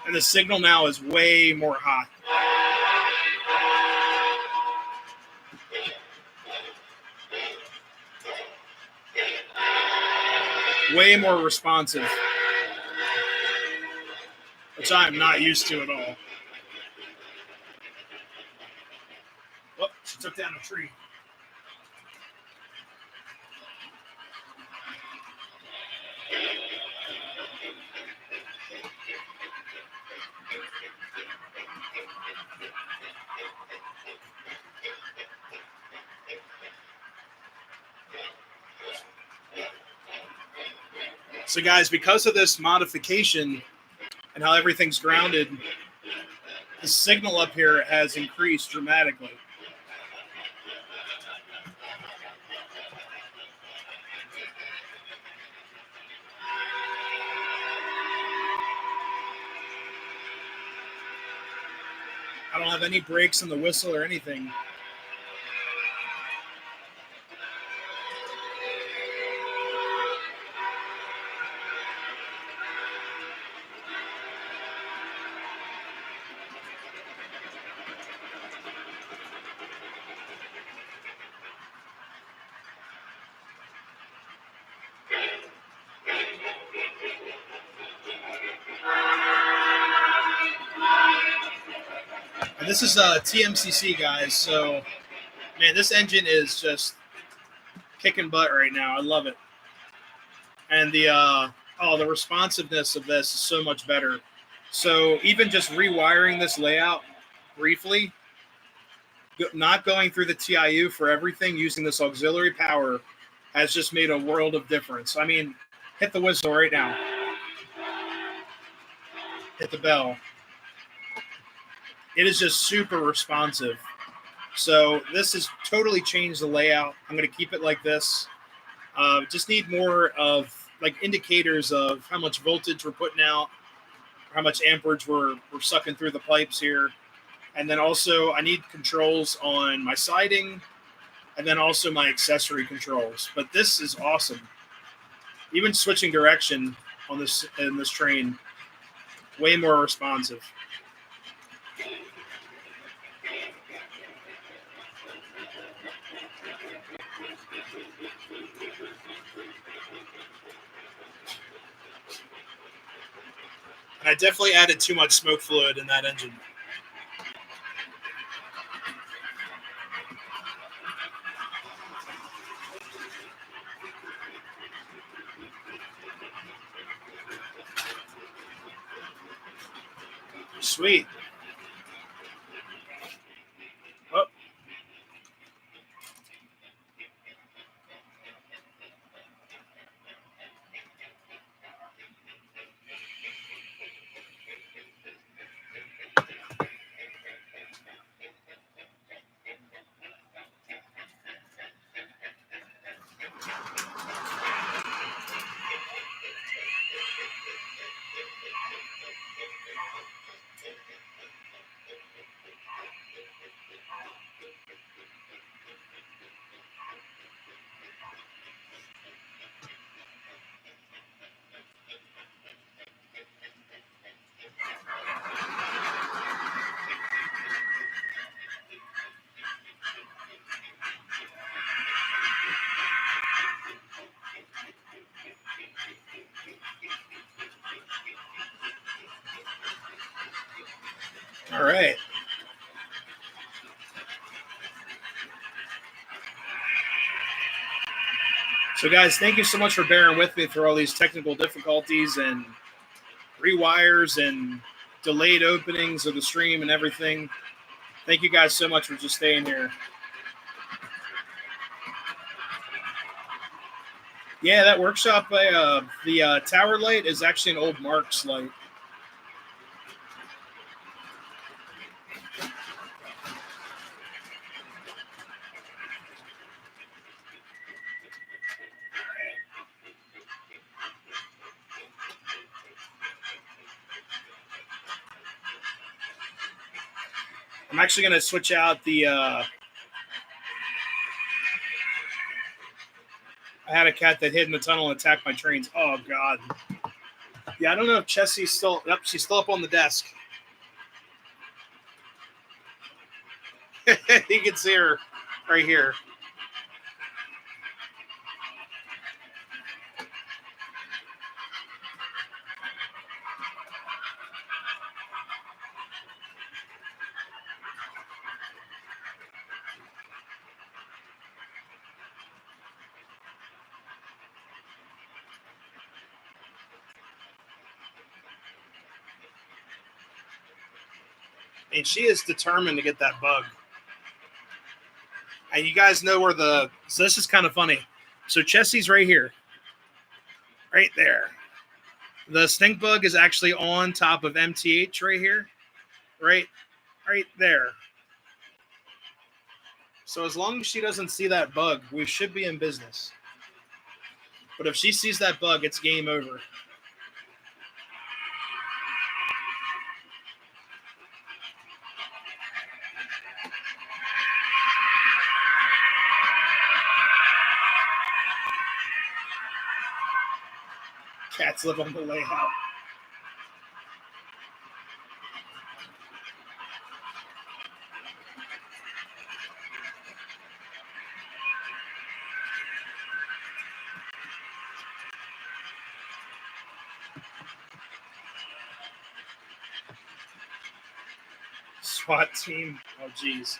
Speaker 1: And the signal now is way more hot. way more responsive, which I am not used to at all. Oh, she took down a tree. So, guys, because of this modification and how everything's grounded, the signal up here has increased dramatically. I don't have any brakes in the whistle or anything. And this is TMCC, guys. So, man, this engine is just kicking butt right now. I love it. And the responsiveness of this is so much better. So even just rewiring this layout briefly, not going through the TIU for everything, using this auxiliary power has just made a world of difference. I mean, hit the whistle right now. Hit the bell. It is just super responsive. So this has totally changed the layout. I'm going to keep it like this. Just need more of like indicators of how much voltage we're putting out, how much amperage we're sucking through the pipes here. And then also I need controls on my siding and then also my accessory controls. But this is awesome. Even switching direction on this in this train, way more responsive. And I definitely added too much smoke fluid in that engine. Sweet. Oh. All right. So, guys, thank you so much for bearing with me through all these technical difficulties and rewires and delayed openings of the stream and everything. Thank you guys so much for just staying here. Yeah, that workshop by the tower light is actually an old Marks light. I'm actually going to switch out the I had a cat that hid in the tunnel and attacked my trains. Oh, God. Yeah, I don't know if Chessie's still... Yep, she's still up on the desk. You can see her right here. And she is determined to get that bug. And you guys know where so this is kind of funny. So Chessie's right here. Right there. The stink bug is actually on top of MTH right here. Right there. So as long as she doesn't see that bug, we should be in business. But if she sees that bug, it's game over. Cats live on the layout. SWAT team. Oh, geez.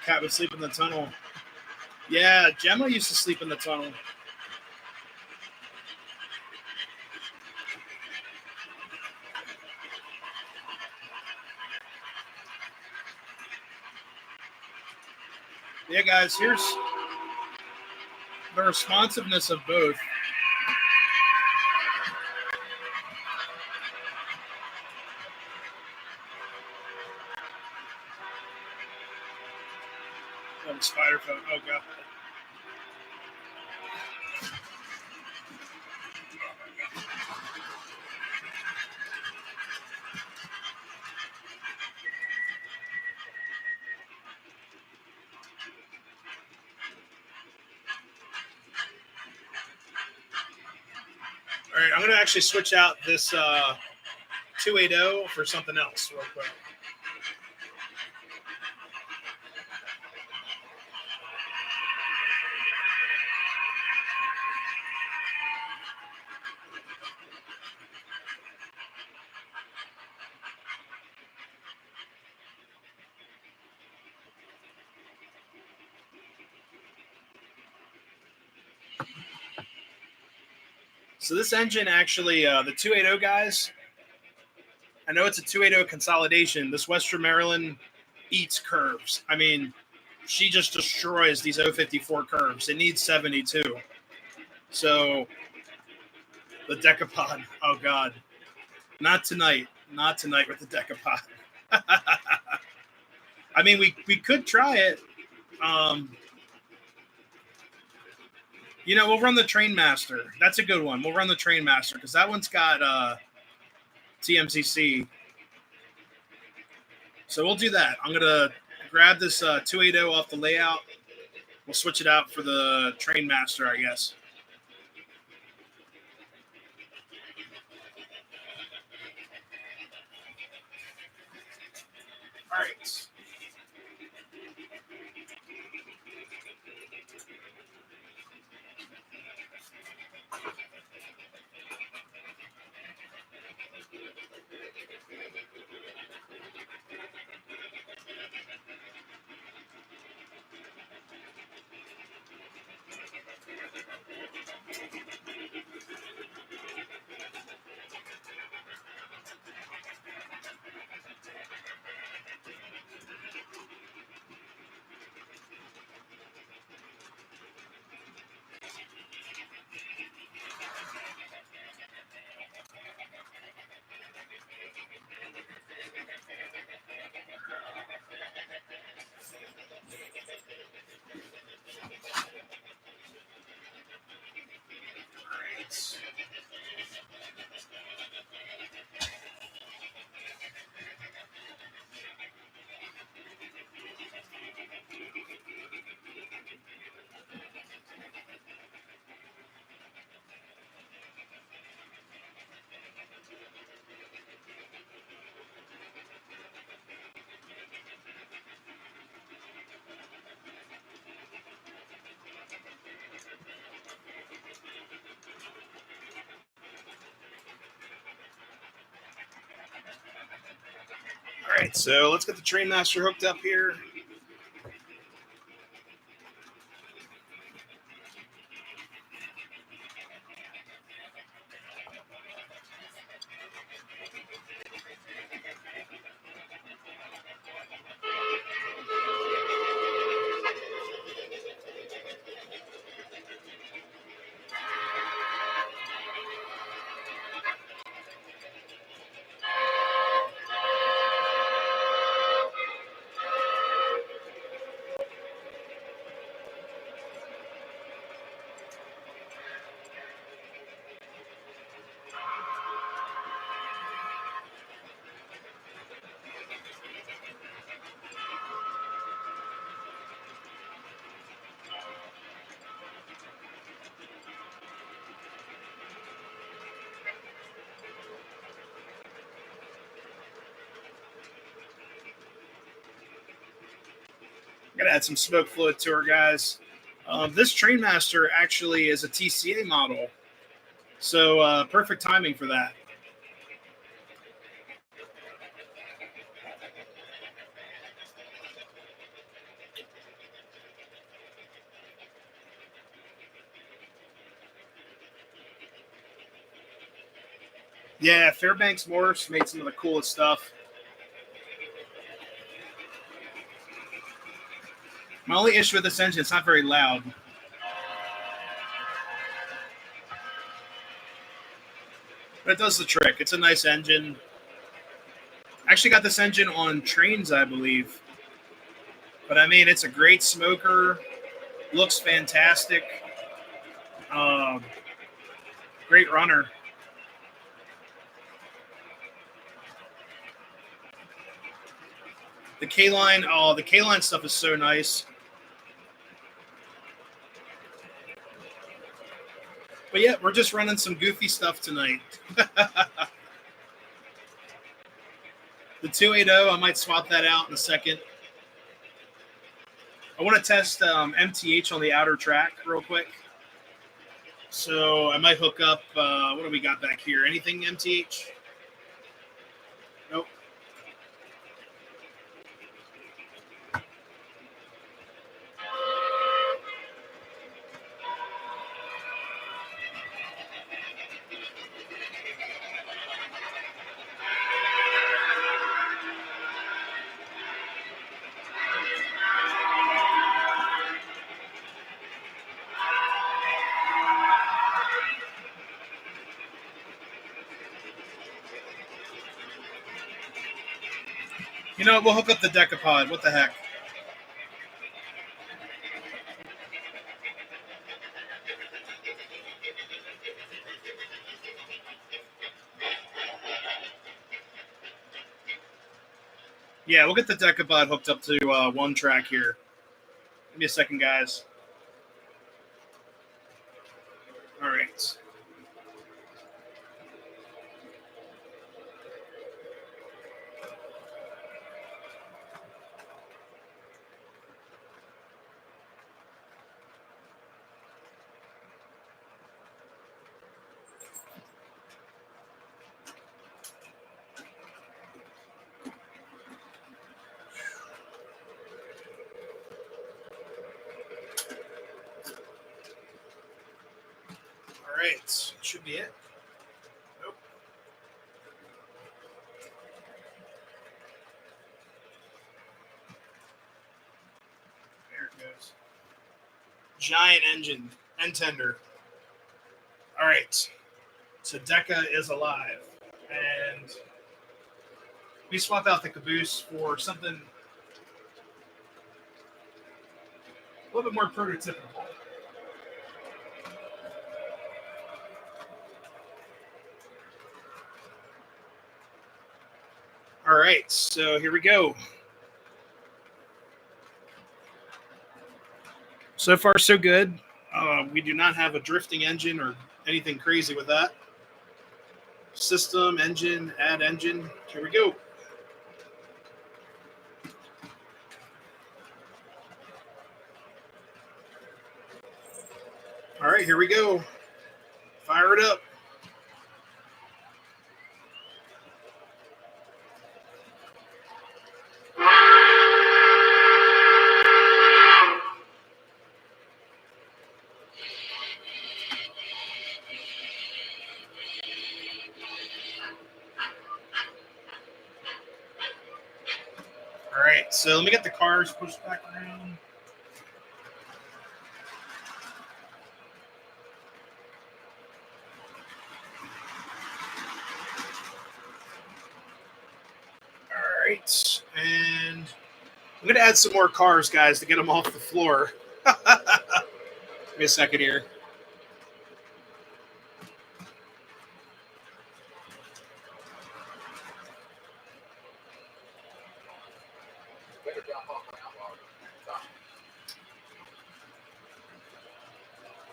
Speaker 1: Cat would sleep in the tunnel. Yeah, Gemma used to sleep in the tunnel. Yeah, guys, here's the responsiveness of both. Oh, the spider phone. Oh, God. All right, I'm going to actually switch out this 280 for something else real quick. So this engine actually, the 280 guys, I know it's a 280 consolidation. This Western Maryland eats curves. I mean, she just destroys these 054 curves. It needs 72. So the Decapod, oh God. Not tonight. Not tonight with the Decapod. I mean, we could try it. We'll run the Train Master. That's a good one. We'll run the Train Master because that one's got TMCC. So we'll do that. I'm going to grab this 280 off the layout. We'll switch it out for the Train Master, I guess. All right. right, so let's get the Trainmaster hooked up here. I'm gonna add some smoke fluid to her, guys. This Trainmaster actually is a TCA model, so perfect timing for that. Yeah, Fairbanks Morse made some of the coolest stuff. My only issue with this engine, it's not very loud. But it does the trick. It's a nice engine. I actually got this engine on trains, I believe. But I mean, it's a great smoker. Looks fantastic. Great runner. The K-Line, the K-Line stuff is so nice. But yeah, we're just running some goofy stuff tonight. The 280, I might swap that out in a second. I want to test MTH on the outer track real quick. So I might hook up, what do we got back here? Anything MTH? Nope. You know, we'll hook up the Decapod. What the heck? Yeah, we'll get the Decapod hooked up to one track here. Give me a second, guys. All right. All right. Should be it. Nope. There it goes. Giant engine. End tender. All right. So Deca is alive. And we swap out the caboose for something a little bit more prototypical. All right, so here we go. So far, so good. We do not have a drifting engine or anything crazy with that. System, engine, add engine. Here we go. All right, here we go. Fire it up. All right, so let me get the cars pushed back around. All right, and I'm going to add some more cars, guys, to get them off the floor. Give me a second here.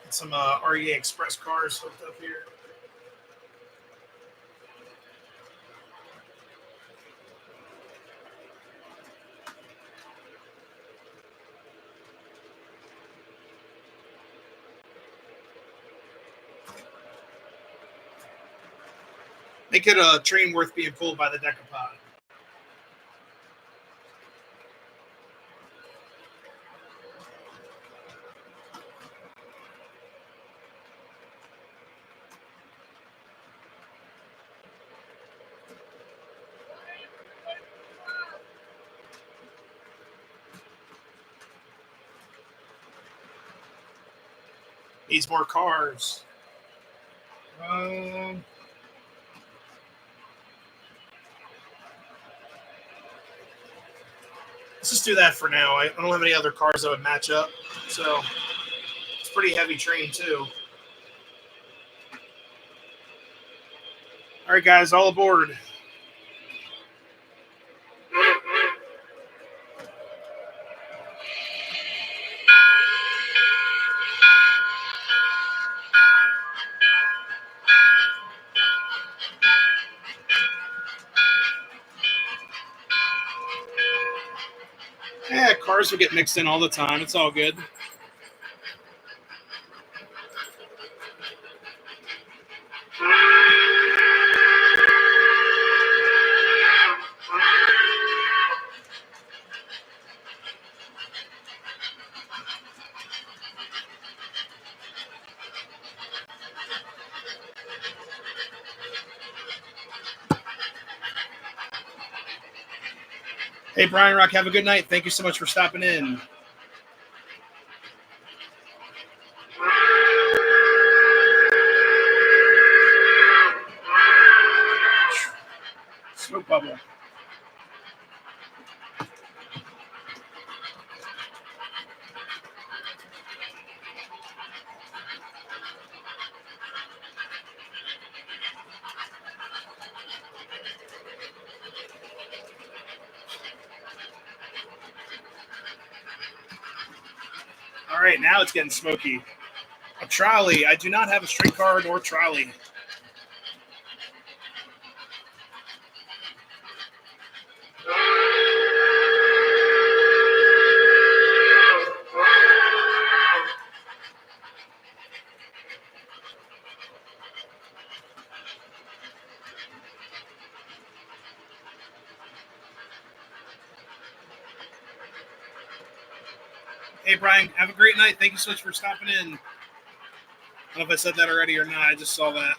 Speaker 1: Get some REA Express cars hooked up here. Make it a train worth being pulled by the decapod. Needs more cars. Let's just do that for now. I don't have any other cars that would match up. So it's a pretty heavy train, too. All right, guys, all aboard. Yeah, cars will get mixed in all the time. It's all good. Hey, Brian Rock, have a good night. Thank you so much for stopping in. Smoke bubble. All right, now it's getting smoky. A trolley. I do not have a streetcar nor trolley. Hey, Brian, have a great night. Thank you so much for stopping in. I don't know if I said that already or not. I just saw that.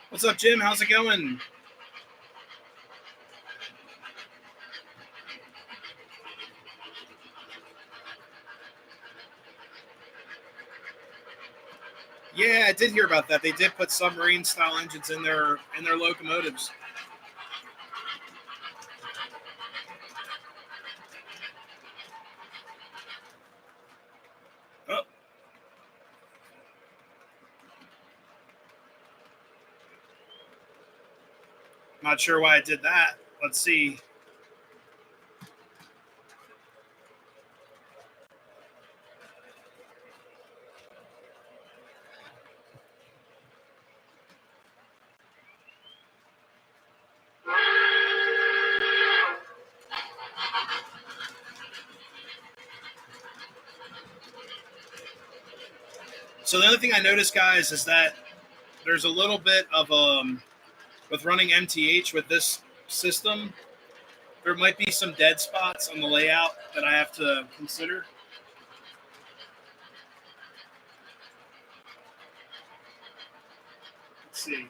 Speaker 1: What's up, Jim? How's it going? Yeah, I did hear about that. They did put submarine-style engines in their locomotives. Oh. Not sure why I did that. Let's see. So the other thing I noticed, guys, is that there's a little bit of with running MTH with this system, there might be some dead spots on the layout that I have to consider. Let's see.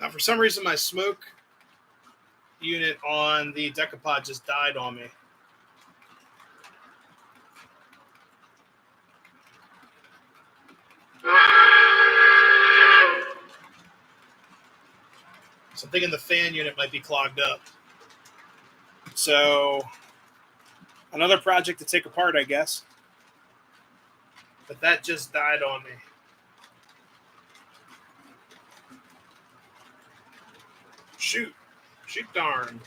Speaker 1: Now, for some reason, my smoke unit on the Decapod just died on me. So I'm thinking the fan unit might be clogged up. So another project to take apart, I guess. But that just died on me. Shoot darn.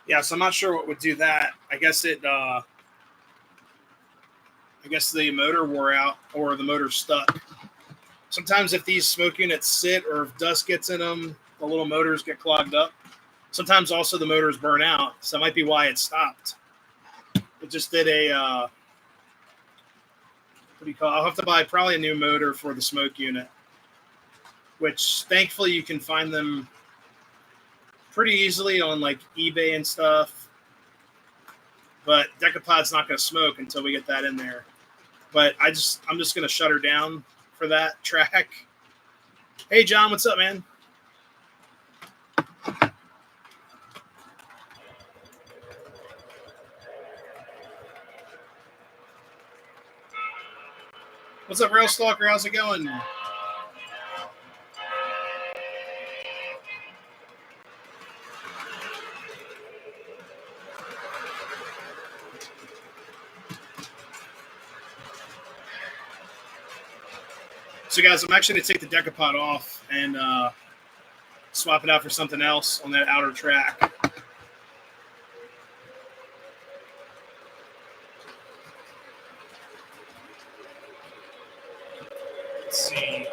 Speaker 1: Yeah, so I'm not sure what would do that. I guess the motor wore out or the motor stuck. Sometimes if these smoke units sit or if dust gets in them, the little motors get clogged up. Sometimes also the motors burn out, so that might be why it stopped. It just did a, what do you call it? I'll have to buy probably a new motor for the smoke unit, which thankfully you can find them pretty easily on like eBay and stuff. But Decapod's not going to smoke until we get that in there. But I'm just going to shut her down for that track. Hey, John, what's up, man? What's up, Rail Stalker? How's it going? So, guys, I'm actually going to take the Decapod off and swap it out for something else on that outer track. Let's see.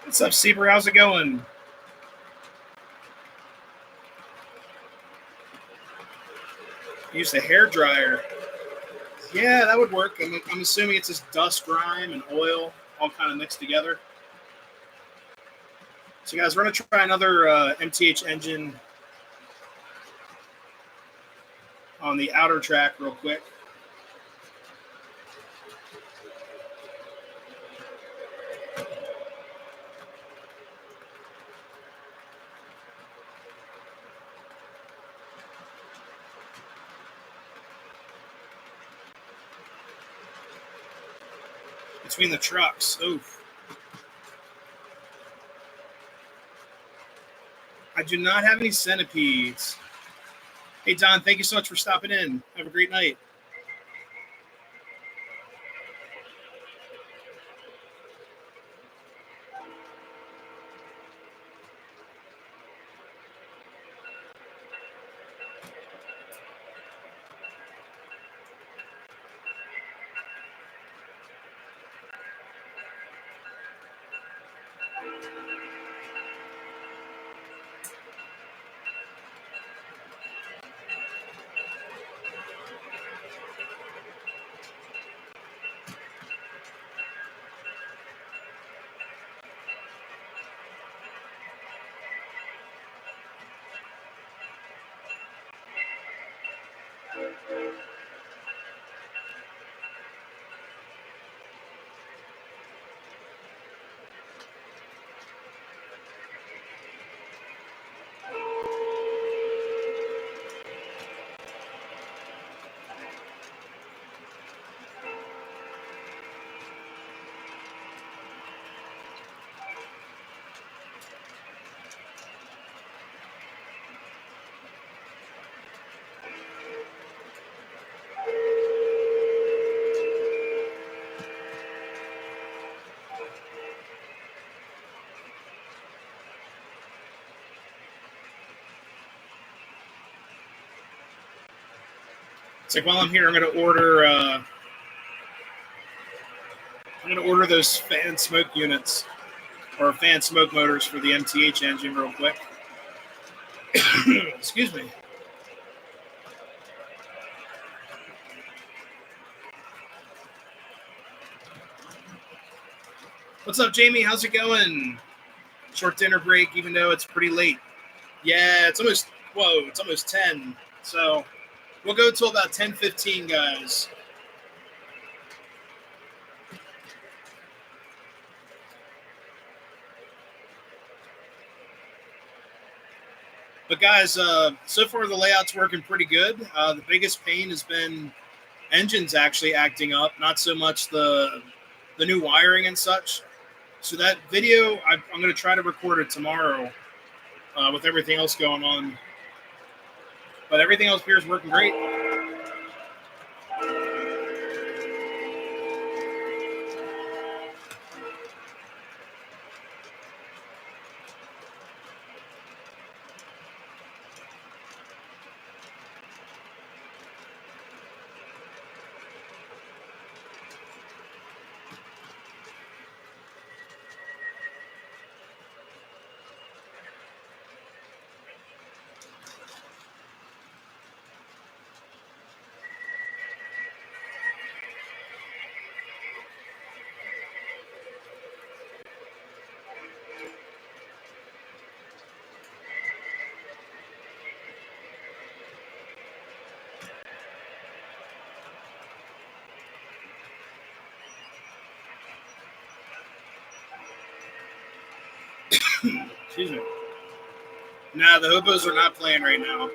Speaker 1: What's up, Seaver? How's it going? Use the hair dryer. Yeah, that would work. I'm assuming it's just dust, grime, and oil all kind of mixed together. So, guys, we're going to try another MTH engine on the outer track real quick. Between the trucks. Oof. I do not have any centipedes. Hey, Don, thank you so much for stopping in. Have a great night. It's like while I'm here, I'm going to order those fan smoke units or fan smoke motors for the MTH engine real quick. Excuse me. What's up, Jamie? How's it going? Short dinner break, even though it's pretty late. Yeah, it's almost 10. So we'll go till about 10:15, guys. But guys, so far the layout's working pretty good. The biggest pain has been engines actually acting up, not so much the new wiring and such. So that video, I'm going to try to record it tomorrow with everything else going on. But everything else here is working great. Excuse me. Nah, the hobos are not playing right now.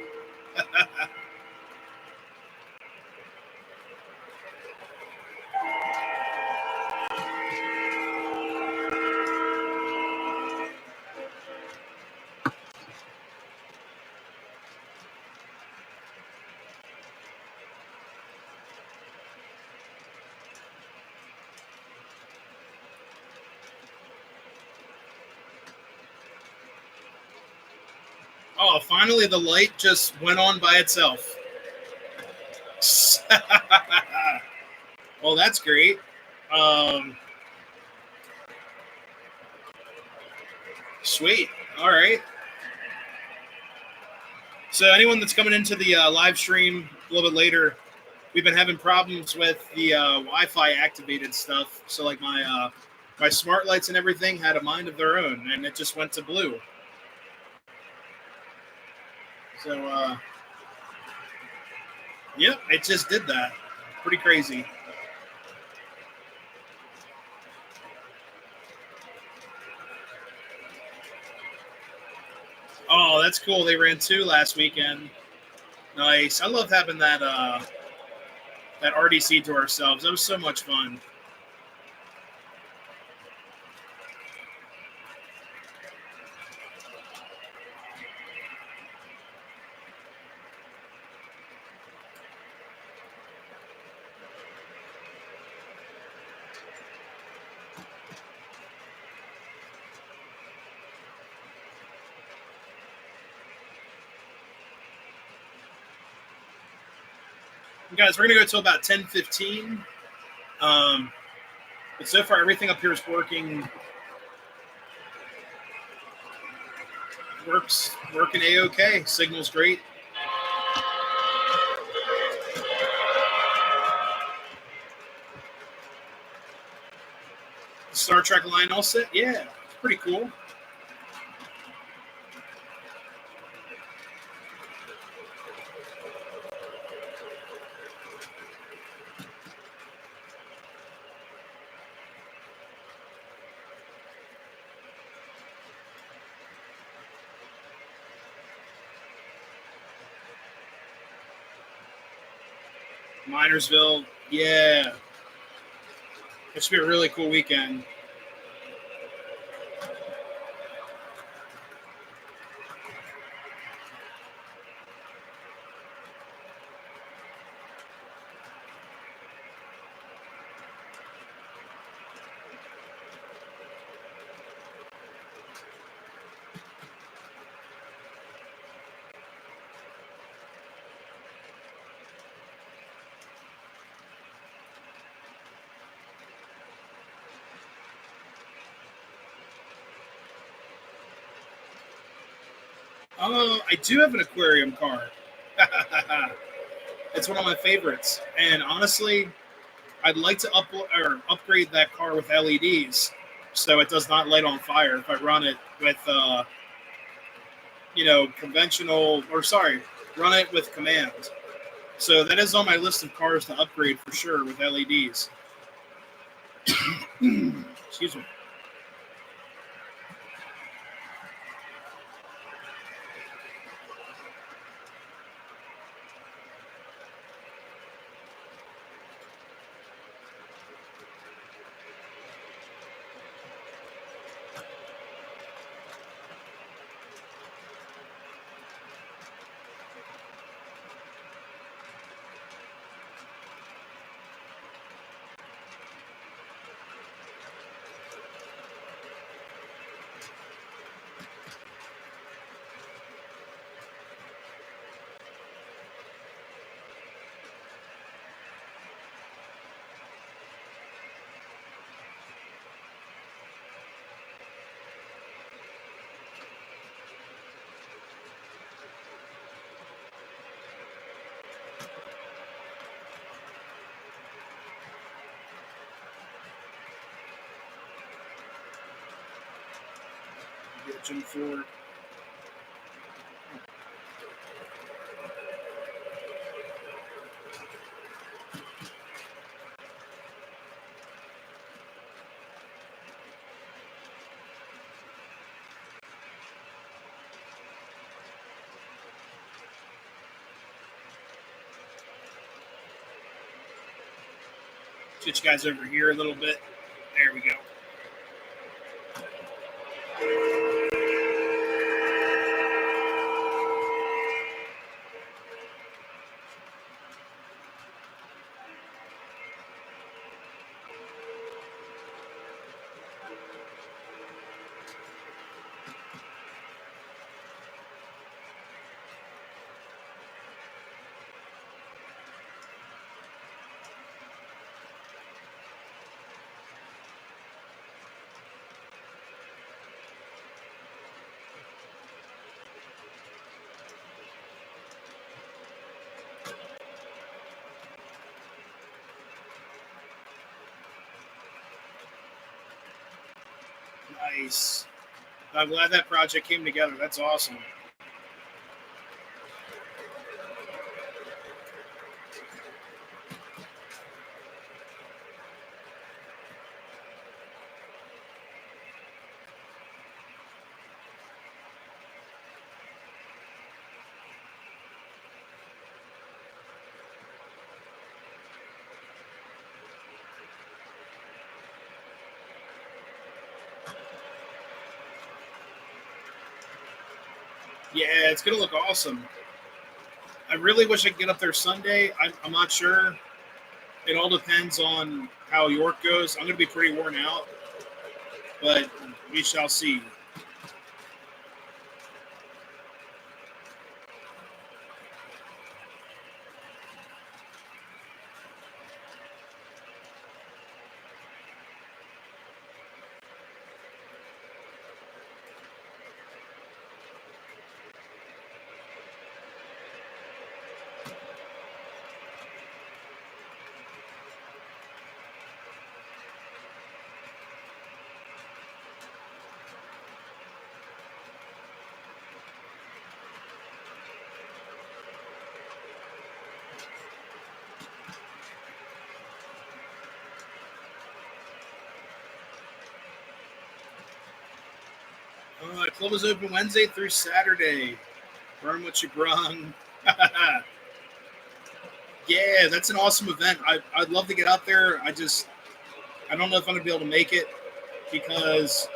Speaker 1: Oh, finally the light just went on by itself. Well, that's great. Sweet. All right. So anyone that's coming into the live stream a little bit later, we've been having problems with the Wi-Fi activated stuff. So like my smart lights and everything had a mind of their own, and it just went to blue. So yep, it just did that. Pretty crazy. Oh, that's cool. They ran 2 last weekend. Nice. I love having that RDC to ourselves. That was so much fun. Guys, we're going to go till about 10:15. But so far, everything up here is working. Working A-OK. Signal's great. Star Trek line all set? Yeah, it's pretty cool. Minersville, yeah. It should be a really cool weekend. I do have an aquarium car. It's one of my favorites. And honestly, I'd like to upgrade that car with LEDs so it does not light on fire if I run it with, run it with command. So that is on my list of cars to upgrade for sure with LEDs. Excuse me. Jim Ford. Switch guys over here a little bit. There we go. Nice. I'm glad that project came together. That's awesome. Yeah, it's gonna look awesome. I really wish I could get up there Sunday. I'm not sure. It all depends on how York goes. I'm gonna be pretty worn out, but we shall see. The club is open Wednesday through Saturday. Burn what you brung. Yeah, that's an awesome event. I'd love to get out there. I don't know if I'm gonna be able to make it because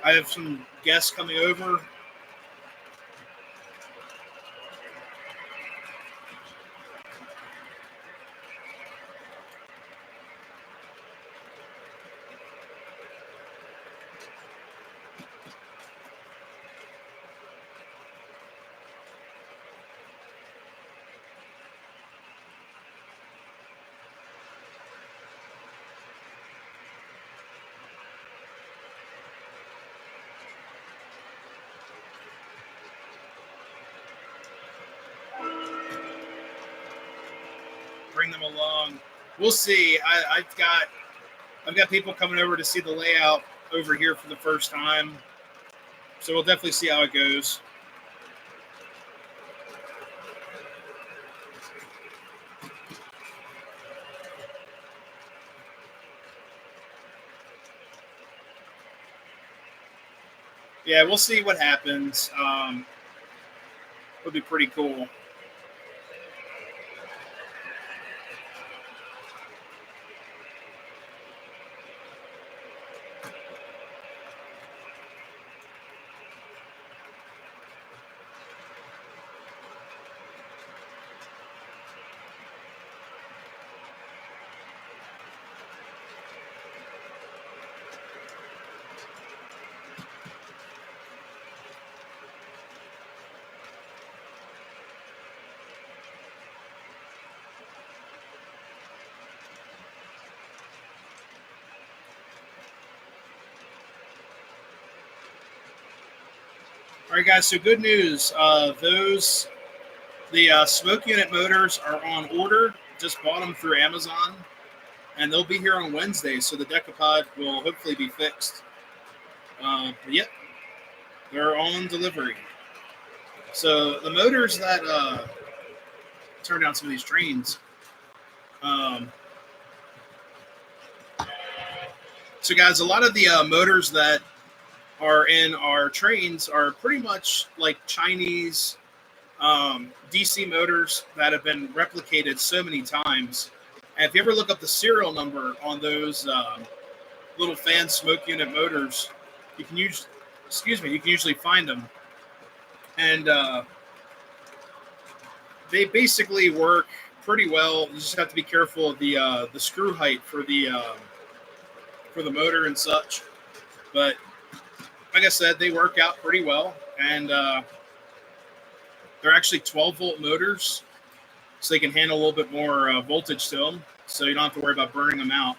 Speaker 1: I have some guests coming over. Bring them along. We'll see. I've got people coming over to see the layout over here for the first time, so we'll definitely see how it goes. Yeah, we'll see what happens. It'll be pretty cool. All right, guys. So good news. The smoke unit motors are on order. Just bought them through Amazon, and they'll be here on Wednesday. So the Decapod will hopefully be fixed. Yep, they're on delivery. So the motors that turn down some of these trains. Um, so guys, a lot of the motors that are in our trains are pretty much like Chinese DC motors that have been replicated so many times. And if you ever look up the serial number on those little fan smoke unit motors, you can you can usually find them. And they basically work pretty well. You just have to be careful of the screw height for the motor and such. But like I said, they work out pretty well, and they're actually 12-volt motors, so they can handle a little bit more voltage to them, so you don't have to worry about burning them out.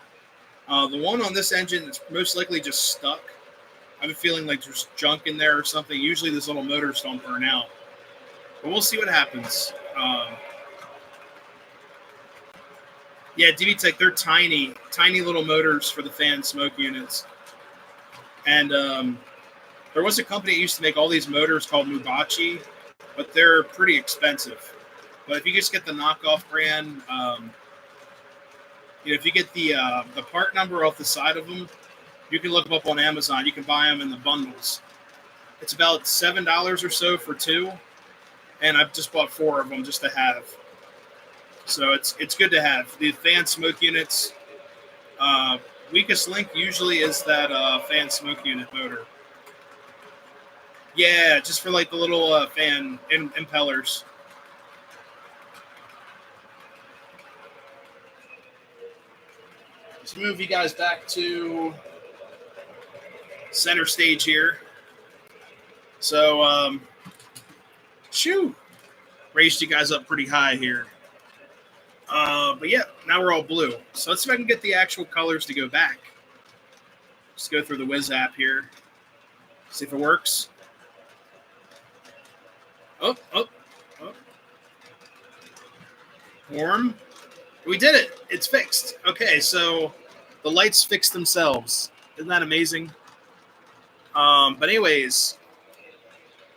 Speaker 1: The one on this engine is most likely just stuck. I have a feeling like there's junk in there or something. Usually these little motors don't burn out, but we'll see what happens. Yeah, DB Tech, they're tiny little motors for the fan smoke units. And there was a company that used to make all these motors called Mubachi, but they're pretty expensive. But if you just get the knockoff brand, if you get the part number off the side of them, you can look them up on Amazon. You can buy them in the bundles. It's about $7 or so for two, and I've just bought 4 of them just to have. So it's good to have. The fan smoke units, weakest link usually is that fan smoke unit motor. Yeah, just for like the little fan impellers. Let's move you guys back to center stage here. So, raised you guys up pretty high here. But yeah, now we're all blue. So let's see if I can get the actual colors to go back. Just go through the Wiz app here. See if it works. Oh. Warm. We did it. It's fixed. Okay, so the lights fixed themselves. Isn't that amazing? But anyways,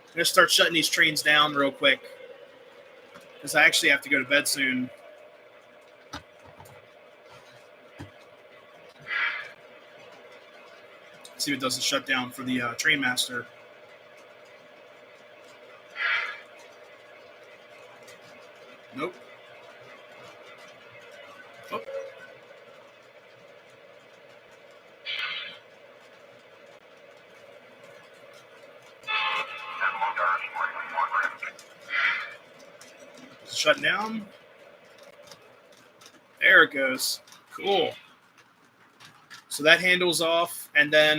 Speaker 1: I'm going to start shutting these trains down real quick because I actually have to go to bed soon. See if it doesn't shut down for the train master. Nope. Oh. Shut down. There it goes. Cool. So that handle's off. And then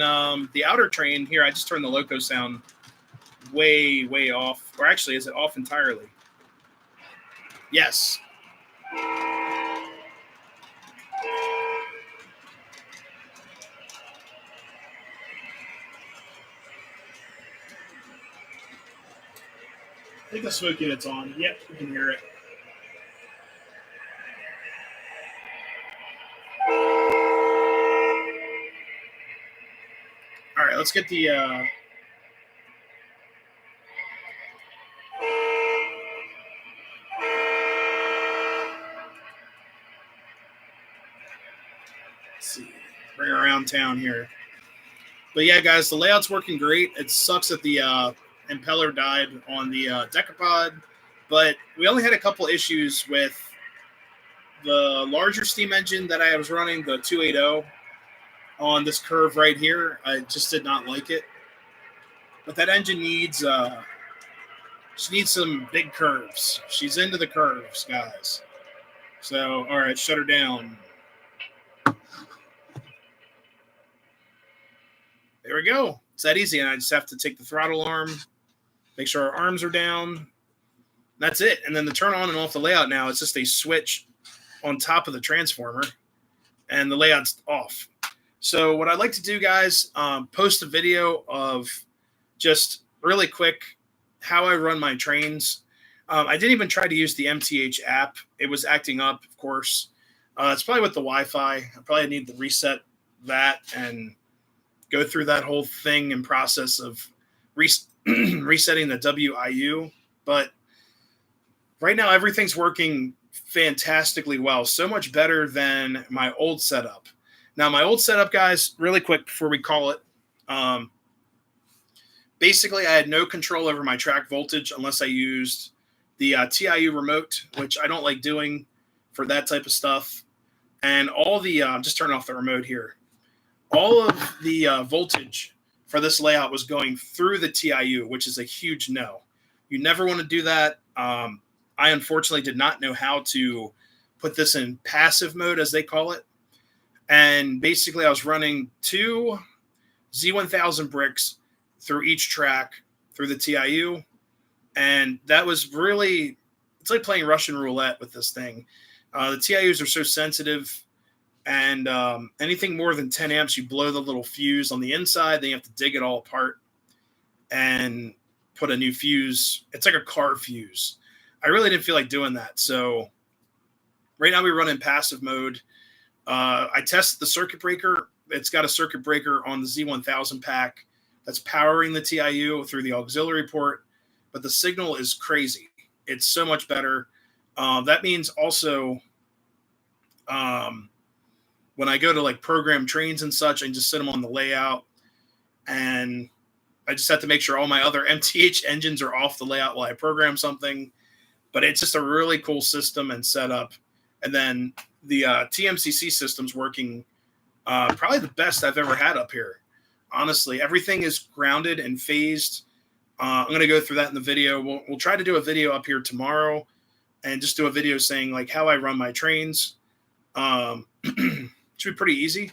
Speaker 1: the outer train here, I just turned the loco sound way, way off. Or actually, is it off entirely? Yes. I think the smoke unit's on. Yep, we can hear it. All right, let's get the let's see, bring her around town here. But yeah, guys, the layout's working great. It sucks that the impeller died on the Decapod, but we only had a couple issues with the larger steam engine that I was running, the 280, on this curve right here. I just did not like it. But that engine needs she needs some big curves. She's into the curves, guys. So, all right, shut her down. There we go. It's that easy, and I just have to take the throttle arm, make sure our arms are down. That's it. And then the turn on and off the layout now, it's just a switch on top of the transformer, and the layout's off. So what I'd like to do, guys, post a video of just really quick how I run my trains. I didn't even try to use the MTH app. It was acting up, of course. It's probably with the Wi-Fi. I probably need to reset that and go through that whole thing and process of resetting the WIU. But right now, everything's working fantastically well. So much better than my old setup. Now, my old setup, guys, really quick before we call it, basically, I had no control over my track voltage unless I used the TIU remote, which I don't like doing for that type of stuff. And all the, just turn off the remote here. All of the voltage for this layout was going through the TIU, which is a huge no. You never want to do that. I unfortunately did not know how to put this in passive mode, as they call it. And basically, I was running 2 Z1000 bricks through each track through the TIU. And that was really, it's like playing Russian roulette with this thing. The TIUs are so sensitive. And anything more than 10 amps, you blow the little fuse on the inside. Then you have to dig it all apart and put a new fuse. It's like a car fuse. I really didn't feel like doing that. So right now we run in passive mode. I tested the circuit breaker it's got a circuit breaker on the Z1000 pack that's powering the TIU through the auxiliary port, but the signal is crazy. It's so much better. That means also when I go to like program trains and such, and just set them on the layout, and I just have to make sure all my other MTH engines are off the layout while I program something. But it's just a really cool system and setup. And then the TMCC system's working probably the best I've ever had up here. Honestly, everything is grounded and phased. I'm going to go through that in the video. We'll try to do a video up here tomorrow and just do a video saying like how I run my trains. Should be pretty easy.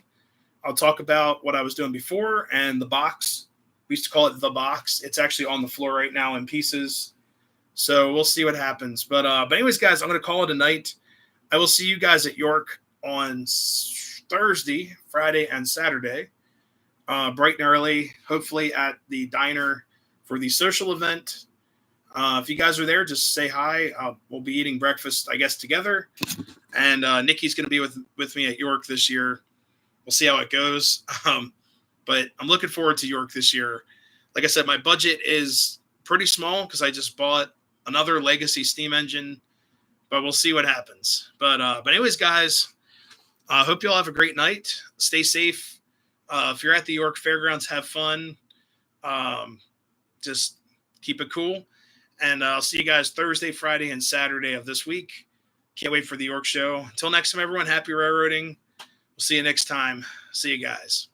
Speaker 1: I'll talk about what I was doing before and the box. We used to call it the box. It's actually on the floor right now in pieces. So we'll see what happens. But anyways, guys, I'm going to call it a night. I will see you guys at York on Thursday, Friday, and Saturday, bright and early, hopefully at the diner for the social event. If you guys are there, just say hi. We'll be eating breakfast, I guess, together. And Nikki's going to be with me at York this year. We'll see how it goes. But I'm looking forward to York this year. Like I said, my budget is pretty small because I just bought another legacy steam engine, but we'll see what happens. But anyways, guys, I hope you all have a great night. Stay safe. If you're at the York Fairgrounds, have fun. Just keep it cool. And I'll see you guys Thursday, Friday, and Saturday of this week. Can't wait for the York show. Until next time, everyone, happy railroading. We'll see you next time. See you guys.